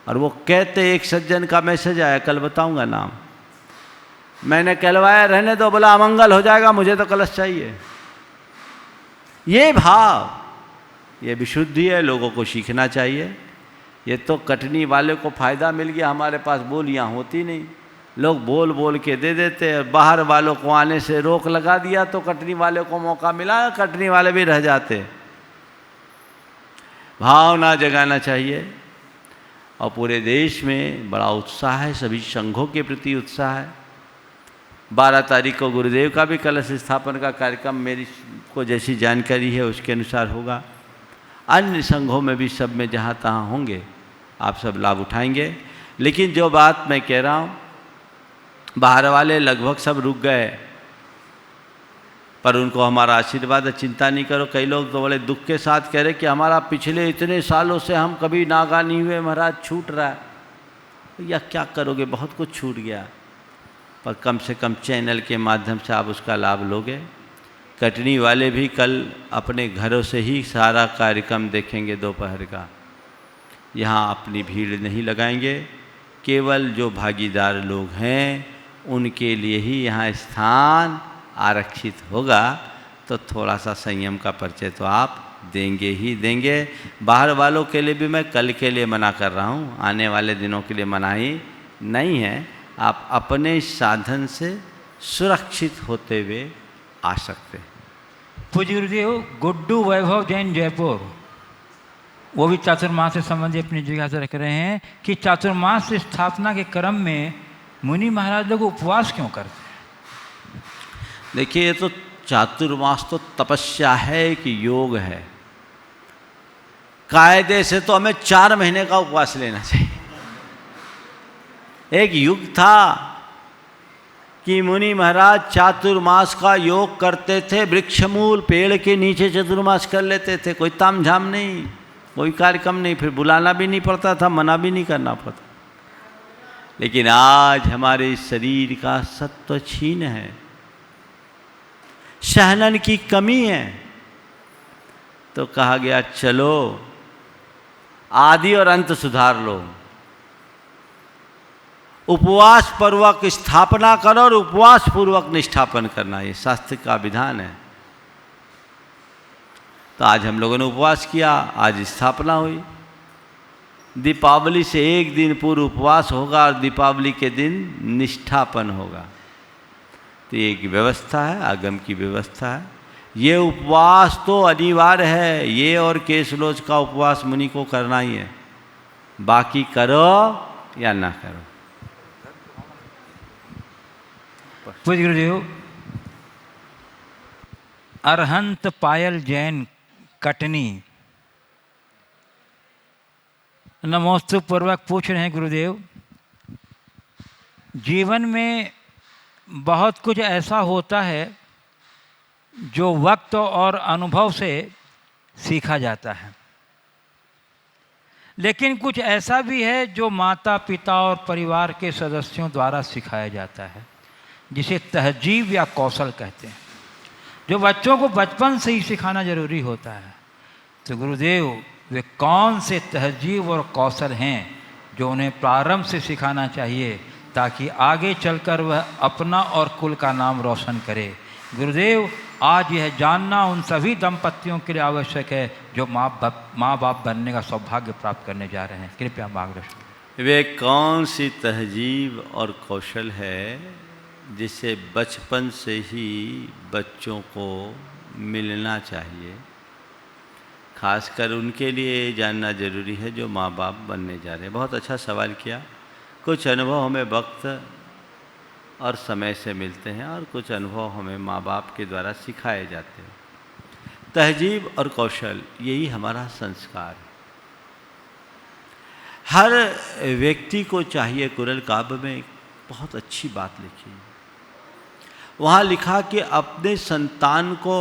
और वो कहते, एक सज्जन का मैसेज आया, कल बताऊंगा नाम, मैंने कहलवाया रहने दो, बोला अमंगल हो जाएगा, मुझे तो कलश चाहिए। ये भाव, ये विशुद्धि है, लोगों को सीखना चाहिए। ये तो कटनी वाले को फ़ायदा मिल गया, हमारे पास बोलियाँ होती नहीं, लोग बोल बोल के दे देते हैं। बाहर वालों को आने से रोक लगा दिया तो कटनी वाले को मौका मिला, कटनी वाले भी रह जाते। भावना जगाना चाहिए। और पूरे देश में बड़ा उत्साह है, सभी संघों के प्रति उत्साह है। 12 तारीख को गुरुदेव का भी कलश स्थापन का कार्यक्रम मेरी को जैसी जानकारी है उसके अनुसार होगा। अन्य संघों में भी सब में जहाँ तहाँ होंगे, आप सब लाभ उठाएंगे। लेकिन जो बात मैं कह रहा हूँ, बाहर वाले लगभग सब रुक गए, पर उनको हमारा आशीर्वाद है, चिंता नहीं करो। कई लोग तो बड़े दुख के साथ कह रहे कि हमारा पिछले इतने सालों से हम कभी नागा नहीं हुए महाराज, छूट रहा है। या क्या करोगे, बहुत कुछ छूट गया, पर कम से कम चैनल के माध्यम से आप उसका लाभ लोगे। कटनी वाले भी कल अपने घरों से ही सारा कार्यक्रम देखेंगे दोपहर का। यहाँ अपनी भीड़ नहीं लगाएंगे, केवल जो भागीदार लोग हैं उनके लिए ही यहाँ स्थान आरक्षित होगा। तो थोड़ा सा संयम का परिचय तो आप देंगे ही देंगे। बाहर वालों के लिए भी मैं कल के लिए मना कर रहा हूँ, आने वाले दिनों के लिए मनाही नहीं है। आप अपने साधन से सुरक्षित होते हुए आ सकते हैं। पूज्य गुरुदेव गुड्डू वैभव जैन जयपुर, वो भी चातुर्मास से संबंधित अपनी जिज्ञासा रख रहे हैं कि चातुर्मास स्थापना के क्रम में मुनि महाराज लोग उपवास क्यों करते हैं? देखिए, ये तो चातुर्मास तो तपस्या है कि योग है। कायदे से तो हमें 4 महीने का उपवास लेना चाहिए। एक युग था कि मुनि महाराज चातुर्मास का योग करते थे, वृक्षमूल पेड़ के नीचे चातुर्मास कर लेते थे, कोई तामझाम नहीं, कोई कार्यक्रम नहीं, फिर बुलाना भी नहीं पड़ता था, मना भी नहीं करना पड़ता। लेकिन आज हमारे शरीर का सत्व क्षीण है, सहनन की कमी है, तो कहा गया चलो आदि और अंत सुधार लो, उपवास पूर्वक स्थापना करो और उपवास पूर्वक निष्ठापन करना, ये शास्त्र का विधान है। तो आज हम लोगों ने उपवास किया, आज स्थापना हुई। दीपावली से एक दिन पूर्व उपवास होगा और दीपावली के दिन निष्ठापन होगा। तो ये एक व्यवस्था है, आगम की व्यवस्था है। ये उपवास तो अनिवार्य है, ये और केशलोच का उपवास मुनि को करना ही है, बाकी करो या ना करो। पूज्य गुरुदेव अरहंत पायल जैन कटनी नमोस्तु पूर्वक पूछ रहे हैं, गुरुदेव जीवन में बहुत कुछ ऐसा होता है जो वक्त और अनुभव से सीखा जाता है, लेकिन कुछ ऐसा भी है जो माता पिता और परिवार के सदस्यों द्वारा सिखाया जाता है, जिसे तहजीब या कौशल कहते हैं, जो बच्चों को बचपन से ही सिखाना जरूरी होता है। तो गुरुदेव वे कौन से तहजीब और कौशल हैं जो उन्हें प्रारंभ से सिखाना चाहिए ताकि आगे चलकर वह अपना और कुल का नाम रोशन करे? गुरुदेव आज यह जानना उन सभी दंपतियों के लिए आवश्यक है जो माँ बाप बनने का सौभाग्य प्राप्त करने जा रहे हैं। कृपया मार्गदर्शन। वे कौन सी तहजीब और कौशल है जिसे बचपन से ही बच्चों को मिलना चाहिए? खासकर उनके लिए जानना जरूरी है जो माँ बाप बनने जा रहे हैं। बहुत अच्छा सवाल किया। कुछ अनुभव हमें वक्त और समय से मिलते हैं और कुछ अनुभव हमें माँ बाप के द्वारा सिखाए जाते हैं। तहजीब और कौशल यही हमारा संस्कार है। हर व्यक्ति को चाहिए, कुरल काव्य में बहुत अच्छी बात लिखी, वहाँ लिखा कि अपने संतान को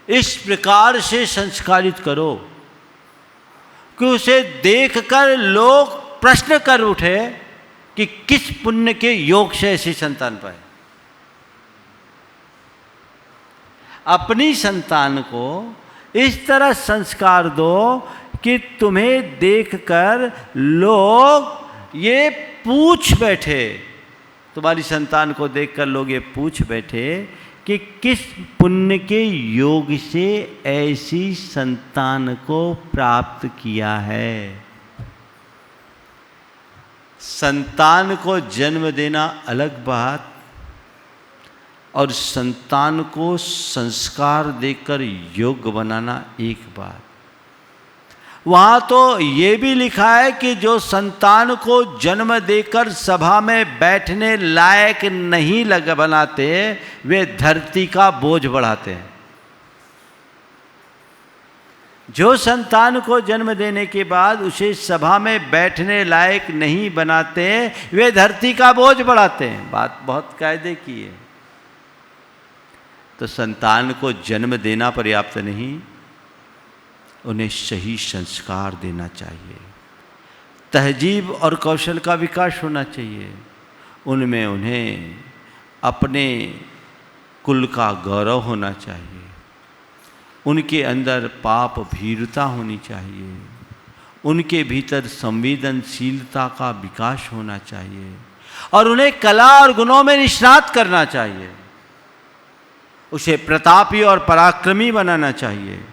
इस प्रकार से संस्कारित करो कि उसे देखकर लोग प्रश्न कर उठे कि किस पुण्य के योग से ऐसी संतान पाए। अपनी संतान को इस तरह संस्कार दो कि तुम्हें देखकर लोग ये पूछ बैठे, तुम्हारी संतान को देखकर लोग ये पूछ बैठे कि किस पुण्य के योग से ऐसी संतान को प्राप्त किया है। संतान को जन्म देना अलग बात और संतान को संस्कार देकर योग्य बनाना एक बात। वहाँ तो ये भी लिखा है कि जो संतान को जन्म देकर सभा में बैठने लायक नहीं बनाते वे धरती का बोझ बढ़ाते हैं। जो संतान को जन्म देने के बाद उसे सभा में बैठने लायक नहीं बनाते वे धरती का बोझ बढ़ाते हैं। बात बहुत कायदे की है। तो संतान को जन्म देना पर्याप्त नहीं, उन्हें सही संस्कार देना चाहिए। तहजीब और कौशल का विकास होना चाहिए। उनमें उन्हें अपने कुल का गौरव होना चाहिए। उनके अंदर पाप भीरुता होनी चाहिए। उनके भीतर संवेदनशीलता का विकास होना चाहिए और उन्हें कला और गुणों में निष्णात करना चाहिए। उसे प्रतापी और पराक्रमी बनाना चाहिए।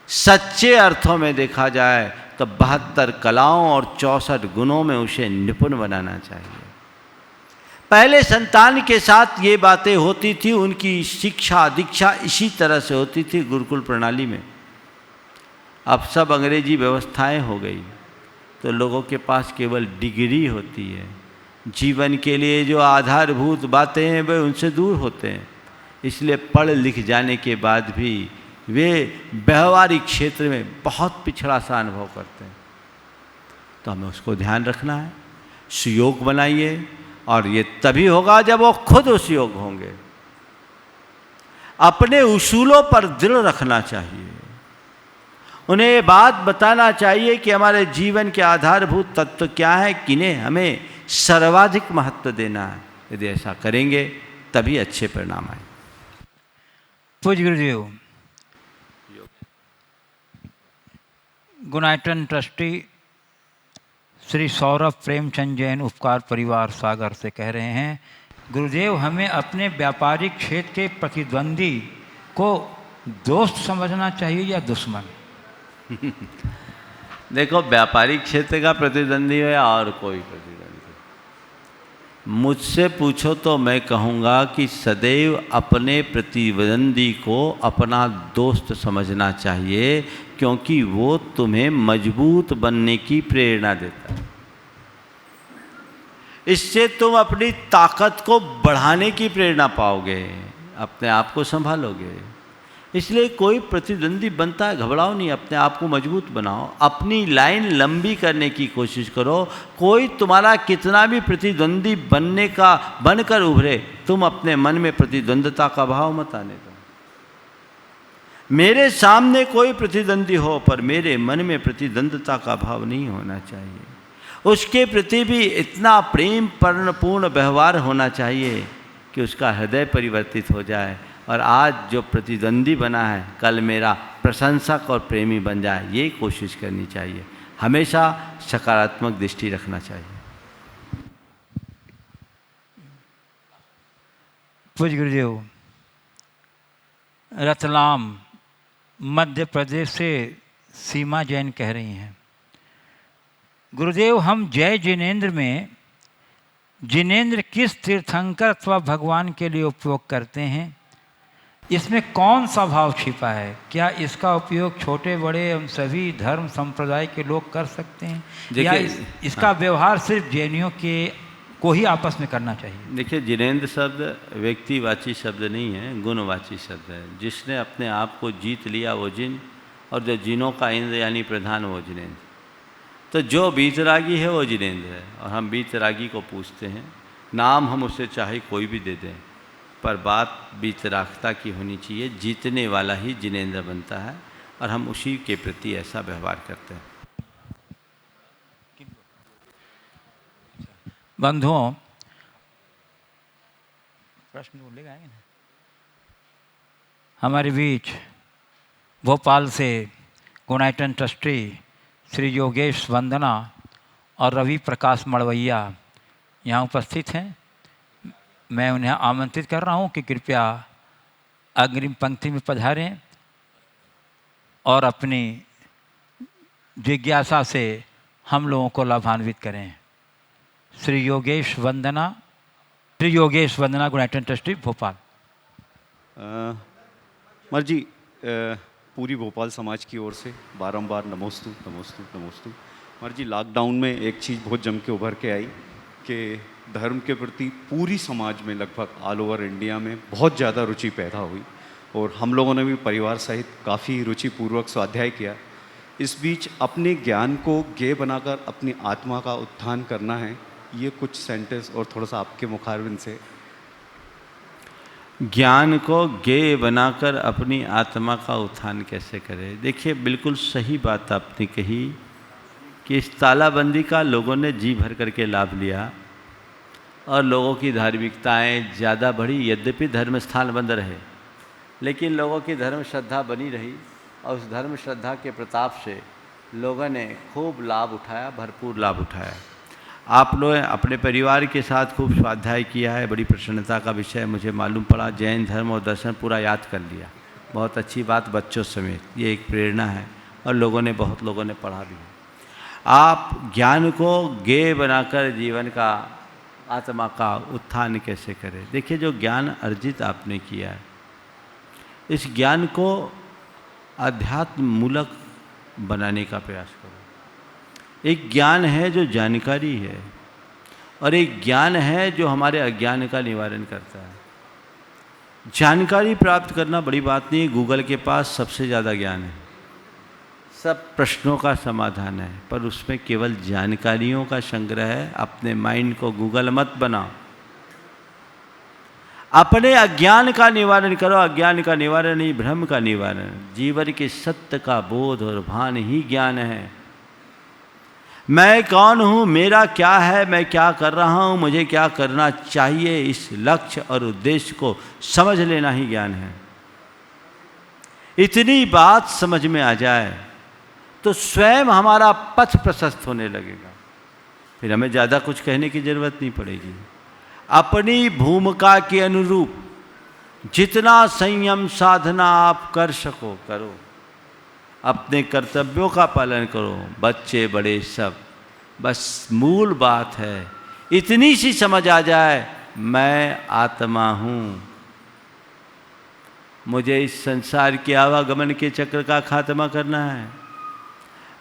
सच्चे अर्थों में देखा जाए तो 72 कलाओं और 64 गुणों में उसे निपुण बनाना चाहिए। पहले संतान के साथ ये बातें होती थी, उनकी शिक्षा दीक्षा इसी तरह से होती थी गुरुकुल प्रणाली में। अब सब अंग्रेजी व्यवस्थाएं हो गई, तो लोगों के पास केवल डिग्री होती है। जीवन के लिए जो आधारभूत बातें हैं वे उनसे दूर होते हैं। इसलिए पढ़ लिख जाने के बाद भी वे व्यवहारिक क्षेत्र में बहुत पिछड़ा सा अनुभव करते हैं। तो हमें उसको ध्यान रखना है। सुयोग बनाइए, और ये तभी होगा जब वो खुद उस योग होंगे। अपने उसूलों पर दृढ़ रखना चाहिए। उन्हें ये बात बताना चाहिए कि हमारे जीवन के आधारभूत तत्व क्या है, किन्हें हमें सर्वाधिक महत्व देना है। यदि ऐसा करेंगे तभी अच्छे परिणाम आए। पूज्य गुरुदेव, गुणायतन ट्रस्टी श्री सौरभ प्रेमचंद जैन उपकार परिवार सागर से कह रहे हैं, गुरुदेव हमें अपने व्यापारिक क्षेत्र के प्रतिद्वंदी को दोस्त समझना चाहिए या दुश्मन? देखो, व्यापारिक क्षेत्र का प्रतिद्वंदी हो या और कोई प्रतिद्वंदी, मुझसे पूछो तो मैं कहूँगा कि सदैव अपने प्रतिद्वंदी को अपना दोस्त समझना चाहिए, क्योंकि वो तुम्हें मजबूत बनने की प्रेरणा देता है। इससे तुम अपनी ताकत को बढ़ाने की प्रेरणा पाओगे, अपने आप को संभालोगे। इसलिए कोई प्रतिद्वंदी बनता है, घबराओ नहीं, अपने आप को मजबूत बनाओ, अपनी लाइन लंबी करने की कोशिश करो। कोई तुम्हारा कितना भी प्रतिद्वंदी बनकर उभरे, तुम अपने मन में प्रतिद्वंदता का भाव मत आने दो। मेरे सामने कोई प्रतिद्वंदी हो, पर मेरे मन में प्रतिद्वंदता का भाव नहीं होना चाहिए। उसके प्रति भी इतना प्रेम पूर्ण व्यवहार होना चाहिए कि उसका हृदय परिवर्तित हो जाए, और आज जो प्रतिद्वंदी बना है कल मेरा प्रशंसक और प्रेमी बन जाए। ये कोशिश करनी चाहिए। हमेशा सकारात्मक दृष्टि रखना चाहिए। पूज्य गुरुदेव, रतलाम मध्य प्रदेश से सीमा जैन कह रही हैं, गुरुदेव हम जय जिनेंद्र में जिनेंद्र किस तीर्थंकर अथवा भगवान के लिए उपयोग करते हैं? इसमें कौन सा भाव छिपा है? क्या इसका उपयोग छोटे बड़े एवं सभी धर्म संप्रदाय के लोग कर सकते हैं, या इसका व्यवहार सिर्फ जैनियों के को ही आपस में करना चाहिए? देखिए, जिनेंद्र शब्द व्यक्तिवाची शब्द नहीं है, गुणवाची शब्द है। जिसने अपने आप को जीत लिया वो जिन, और जो जिनों का इंद्र यानी प्रधान वो जिनेंद्र। तो जो बीतरागी है वो जिनेंद्र है, और हम बीतरागी को पूछते हैं। नाम हम उसे चाहे कोई भी दे दें, पर बात बीतरागता की होनी चाहिए। जीतने वाला ही जिनेंद्र बनता है, और हम उसी के प्रति ऐसा व्यवहार करते हैं। बंधुओं, प्रश्न बोलेगा ना? हमारे बीच भोपाल से गुणायतन ट्रस्टी श्री योगेश वंदना और रवि प्रकाश मड़वैया यहाँ उपस्थित हैं। मैं उन्हें आमंत्रित कर रहा हूँ कि कृपया अग्रिम पंक्ति में पधारें और अपनी जिज्ञासा से हम लोगों को लाभान्वित करें। श्री योगेश वंदना गुणायतन ट्रस्टी भोपाल। मर जी, पूरी भोपाल समाज की ओर से बारंबार नमोस्तु नमोस्तु नमोस्तु। मर जी, लॉकडाउन में एक चीज़ बहुत जम के उभर के आई कि धर्म के प्रति पूरी समाज में लगभग ऑल ओवर इंडिया में बहुत ज़्यादा रुचि पैदा हुई, और हम लोगों ने भी परिवार सहित काफ़ी रुचिपूर्वक स्वाध्याय किया। इस बीच अपने ज्ञान को ज्ञेय बनाकर अपनी आत्मा का उत्थान करना है, ये कुछ सेंटेंस और थोड़ा सा आपके मुखारबिन से। ज्ञान को ज्ञेय बनाकर अपनी आत्मा का उत्थान कैसे करें? देखिए, बिल्कुल सही बात आपने कही कि इस तालाबंदी का लोगों ने जी भर करके लाभ लिया, और लोगों की धार्मिकताएं ज़्यादा बढ़ी। यद्यपि धर्म स्थान बंद रहे, लेकिन लोगों की धर्म श्रद्धा बनी रही, और उस धर्म श्रद्धा के प्रताप से लोगों ने खूब लाभ उठाया, भरपूर लाभ उठाया। आप लोग अपने परिवार के साथ खूब स्वाध्याय किया है, बड़ी प्रसन्नता का विषय मुझे मालूम पड़ा। जैन धर्म और दर्शन पूरा याद कर लिया, बहुत अच्छी बात, बच्चों समेत। ये एक प्रेरणा है, और बहुत लोगों ने पढ़ा भी है। आप ज्ञान को ज्ञेय बनाकर जीवन का आत्मा का उत्थान कैसे करें। देखिए, जो ज्ञान अर्जित आपने किया है, इस ज्ञान को अध्यात्म मूलक बनाने का प्रयास करो। एक ज्ञान है जो जानकारी है, और एक ज्ञान है जो हमारे अज्ञान का निवारण करता है। जानकारी प्राप्त करना बड़ी बात नहीं है, गूगल के पास सबसे ज़्यादा ज्ञान है, सब प्रश्नों का समाधान है, पर उसमें केवल जानकारियों का संग्रह है। अपने माइंड को गूगल मत बनाओ, अपने अज्ञान का निवारण करो। अज्ञान का निवारण नहीं, भ्रम का निवारण। जीवन के सत्य का बोध और भान ही ज्ञान है। मैं कौन हूँ, मेरा क्या है, मैं क्या कर रहा हूँ, मुझे क्या करना चाहिए, इस लक्ष्य और उद्देश्य को समझ लेना ही ज्ञान है। इतनी बात समझ में आ जाए तो स्वयं हमारा पथ प्रशस्त होने लगेगा, फिर हमें ज़्यादा कुछ कहने की जरूरत नहीं पड़ेगी। अपनी भूमिका के अनुरूप जितना संयम साधना आप कर सको करो, अपने कर्तव्यों का पालन करो, बच्चे बड़े सब। बस मूल बात है इतनी सी समझ आ जाए, मैं आत्मा हूँ, मुझे इस संसार के आवागमन के चक्र का खात्मा करना है,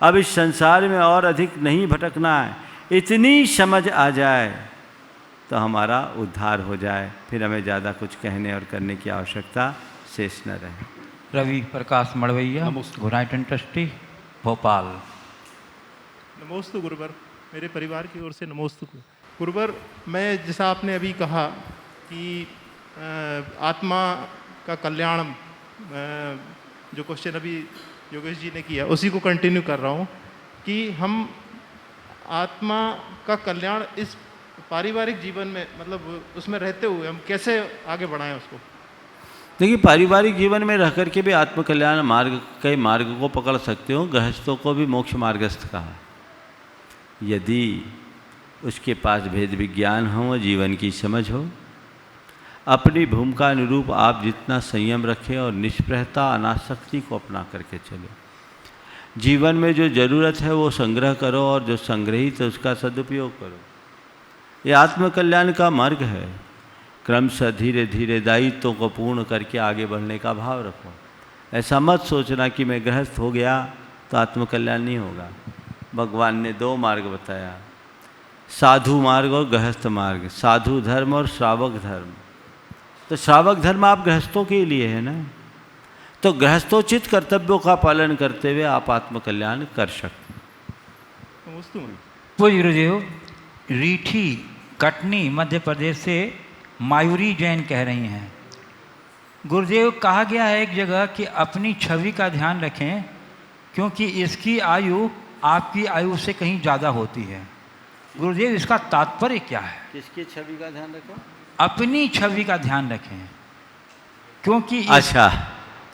अब इस संसार में और अधिक नहीं भटकना है। इतनी समझ आ जाए तो हमारा उद्धार हो जाए, फिर हमें ज़्यादा कुछ कहने और करने की आवश्यकता शेष न रहे। रवि प्रकाश मड़वैया, घुराइटन ट्रस्टी, भोपाल। नमोस्तु गुरुवर, मेरे परिवार की ओर से नमोस्तु गुरुवर। मैं जैसा आपने अभी कहा कि आत्मा का कल्याण, जो क्वेश्चन अभी योगेश जी ने किया उसी को कंटिन्यू कर रहा हूँ कि हम आत्मा का कल्याण इस पारिवारिक जीवन में, मतलब उसमें रहते हुए हम कैसे आगे बढ़ाएं उसको। देखिए, पारिवारिक जीवन में रह करके भी आत्मकल्याण मार्ग कई मार्ग को पकड़ सकते हो। गृहस्थों को भी मोक्ष मार्गस्थ कहा, यदि उसके पास भेद विज्ञान हो, जीवन की समझ हो, अपनी भूमिका अनुरूप आप जितना संयम रखें और निष्प्रहता अनासक्ति को अपना करके चले। जीवन में जो ज़रूरत है वो संग्रह करो, और जो संग्रहित है उसका सदुपयोग करो। ये आत्मकल्याण का मार्ग है। क्रमशः धीरे धीरे दायित्वों को पूर्ण करके आगे बढ़ने का भाव रखो। ऐसा मत सोचना कि मैं गृहस्थ हो गया तो आत्मकल्याण नहीं होगा। भगवान ने दो मार्ग बताया, साधु मार्ग और गृहस्थ मार्ग, साधु धर्म और श्रावक धर्म। तो श्रावक धर्म आप गृहस्थों के लिए है ना, तो गृहस्थोचित कर्तव्यों का पालन करते हुए आप आत्मकल्याण कर सकते हैं। पूज्य गुरुदेव, रीठी कटनी मध्य प्रदेश से मायूरी जैन कह रही हैं, गुरुदेव कहा गया है एक जगह कि अपनी छवि का ध्यान रखें, क्योंकि इसकी आयु आपकी आयु से कहीं ज़्यादा होती है। गुरुदेव, इसका तात्पर्य क्या है? किसकी छवि का ध्यान रखें? अपनी छवि का ध्यान रखें, क्योंकि अच्छा,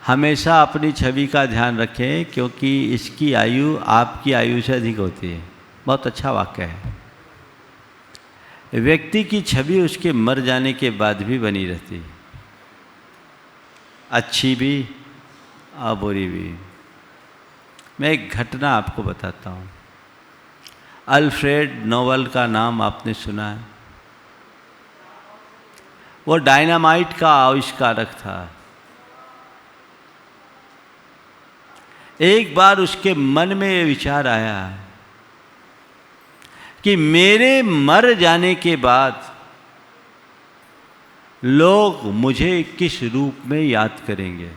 हमेशा अपनी छवि का ध्यान रखें क्योंकि इसकी आयु आपकी आयु से अधिक होती है। बहुत अच्छा वाक्य है। व्यक्ति की छवि उसके मर जाने के बाद भी बनी रहती है, अच्छी भी और बुरी भी। मैं एक घटना आपको बताता हूँ। अल्फ्रेड नोबल का नाम आपने सुना है? वो डायनामाइट का आविष्कारक था। एक बार उसके मन में ये विचार आया कि मेरे मर जाने के बाद लोग मुझे किस रूप में याद करेंगे।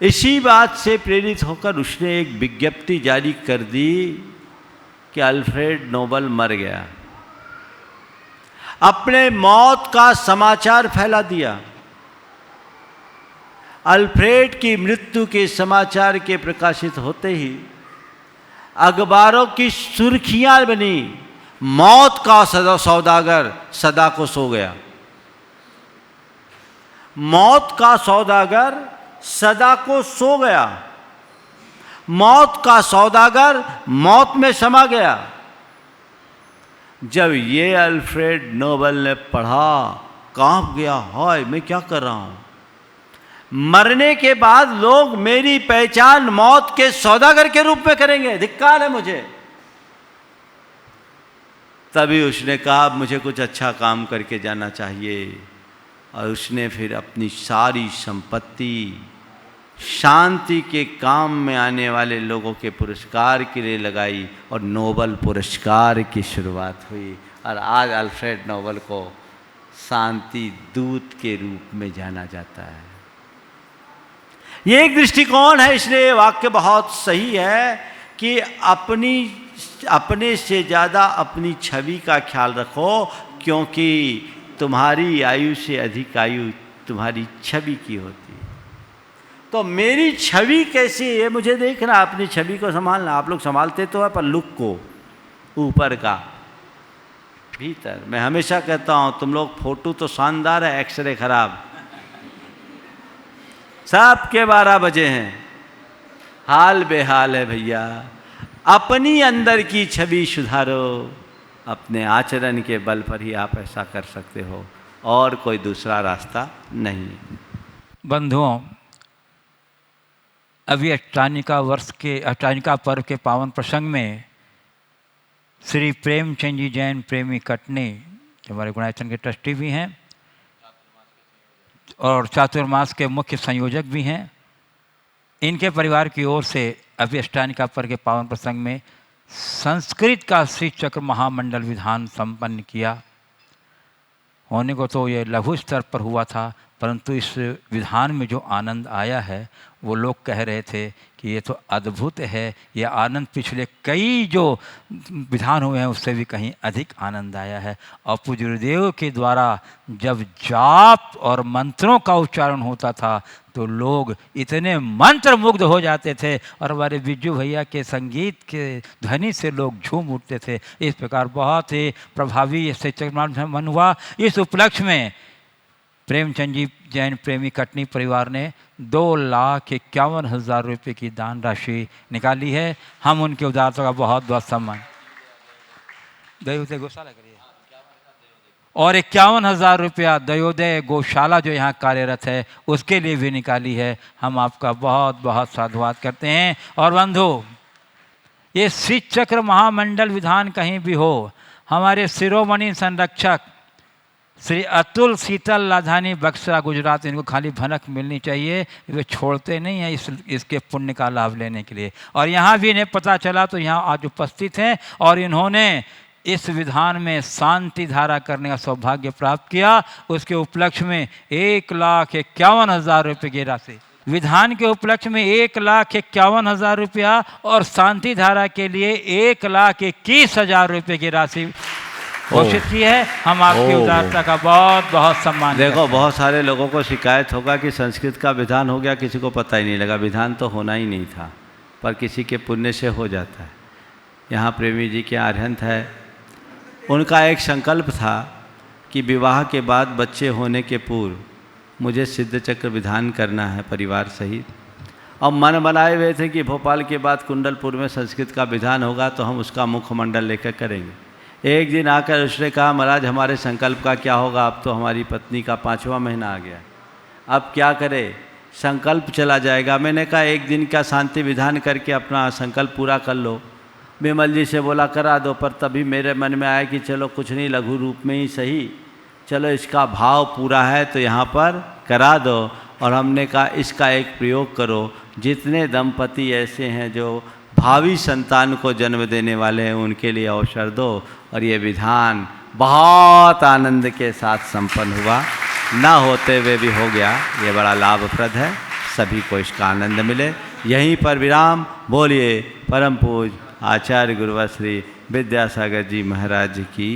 इसी बात से प्रेरित होकर उसने एक विज्ञप्ति जारी कर दी कि अल्फ्रेड नोबल मर गया। अपने मौत का समाचार फैला दिया। अल्फ्रेड की मृत्यु के समाचार के प्रकाशित होते ही अखबारों की सुर्खियां बनी, मौत का सौदागर सदा को सो गया। मौत का सौदागर सदा को सो गया। मौत का सौदागर मौत में समा गया। जब ये अल्फ्रेड नोबल ने पढ़ा, कांप गया, हाय मैं क्या कर रहा हूं। मरने के बाद लोग मेरी पहचान मौत के सौदागर के रूप में करेंगे, धिक्कार है मुझे। तभी उसने कहा मुझे कुछ अच्छा काम करके जाना चाहिए, और उसने फिर अपनी सारी संपत्ति शांति के काम में आने वाले लोगों के पुरस्कार के लिए लगाई, और नोबल पुरस्कार की शुरुआत हुई। और आज अल्फ्रेड नोबल को शांति दूत के रूप में जाना जाता है। ये एक दृष्टिकोण है, इसलिए वाक्य बहुत सही है कि अपने से ज़्यादा अपनी छवि का ख्याल रखो, क्योंकि तुम्हारी आयु से अधिक आयु तुम्हारी छवि की होती है। तो मेरी छवि कैसी है मुझे देखना, अपनी छवि को संभालना। आप लोग संभालते तो है, पर लुक को, ऊपर का, भीतर। मैं हमेशा कहता हूँ तुम लोग फोटो तो शानदार है, एक्सरे खराब। सबके 12 बजे हैं, हाल बेहाल है भैया। अपनी अंदर की छवि सुधारो, अपने आचरण के बल पर ही आप ऐसा कर सकते हो, और कोई दूसरा रास्ता नहीं। बंधुओं, अभी अष्टानिका पर्व के पावन प्रसंग में श्री प्रेमचंद जी जैन प्रेमी कटनी, जो हमारे गुणायतन के ट्रस्टी भी हैं और चातुर्मास के मुख्य संयोजक भी हैं, इनके परिवार की ओर से अभी अष्टानिका पर्व के पावन प्रसंग में संस्कृत का श्री चक्र महामंडल विधान संपन्न किया। होने को तो ये लघु स्तर पर हुआ था, परंतु इस विधान में जो आनंद आया है वो लोग कह रहे थे कि ये तो अद्भुत है। ये आनंद पिछले कई जो विधान हुए हैं उससे भी कहीं अधिक आनंद आया है। और पूज्य गुरुदेव के द्वारा जब जाप और मंत्रों का उच्चारण होता था तो लोग इतने मंत्र मुग्ध हो जाते थे, और हमारे बिज्जू भैया के संगीत के ध्वनि से लोग झूम उठते थे। इस प्रकार बहुत ही प्रभावी इससे मन हुआ। इस उपलक्ष्य में प्रेमचंद जी जैन प्रेमी कटनी परिवार ने 2,51,000 रुपये की दान राशि निकाली है। हम उनके उदारता का बहुत बहुत सम्मान। दयोदय गौशाला करिए। और 51,000 रुपया दयोदय गौशाला जो यहाँ कार्यरत है उसके लिए भी निकाली है। हम आपका बहुत बहुत साधुवाद करते हैं। और बंधु, ये श्री चक्र महामंडल विधान कहीं भी हो, हमारे शिरोमणि संरक्षक श्री अतुल शीतल लाधानी बक्सरा गुजरात, इनको खाली भनक मिलनी चाहिए, वे छोड़ते नहीं हैं इसके पुण्य का लाभ लेने के लिए। और यहाँ भी इन्हें पता चला तो यहाँ आज उपस्थित हैं, और इन्होंने इस विधान में शांति धारा करने का सौभाग्य प्राप्त किया। उसके उपलक्ष्य में 1,51,000 रुपये की राशि, विधान के उपलक्ष्य में 1,51,000 रुपया, और शांति धारा के लिए 1,21,000 रुपये की राशि घोषित की है। हम आपकी उदारता का बहुत बहुत सम्मान। देखो, बहुत सारे लोगों को शिकायत होगा कि संस्कृत का विधान हो गया, किसी को पता ही नहीं लगा। विधान तो होना ही नहीं था, पर किसी के पुण्य से हो जाता है। यहाँ प्रेमी जी के आर्यंत है, उनका एक संकल्प था कि विवाह के बाद बच्चे होने के पूर्व मुझे सिद्ध चक्र विधान करना है परिवार सहित। और मन बनाए हुए थे कि भोपाल के बाद कुंडलपुर में संस्कृत का विधान होगा तो हम उसका मुखमंडल लेकर करेंगे। एक दिन आकर उसने कहा, महाराज हमारे संकल्प का क्या होगा, अब तो हमारी पत्नी का 5वां महीना आ गया, अब क्या करें, संकल्प चला जाएगा। मैंने कहा एक दिन का शांति विधान करके अपना संकल्प पूरा कर लो। विमल जी से बोला करा दो, पर तभी मेरे मन में आया कि चलो कुछ नहीं, लघु रूप में ही सही, चलो इसका भाव पूरा है तो यहाँ पर करा दो। और हमने कहा इसका एक प्रयोग करो, जितने दंपति ऐसे हैं जो भावी संतान को जन्म देने वाले हैं उनके लिए अवसर दो। और ये विधान बहुत आनंद के साथ संपन्न हुआ, ना होते हुए भी हो गया। ये बड़ा लाभप्रद है, सभी को इसका आनंद मिले। यहीं पर विराम। बोलिए परम पूज्य आचार्य गुरुवर श्री विद्यासागर जी महाराज की।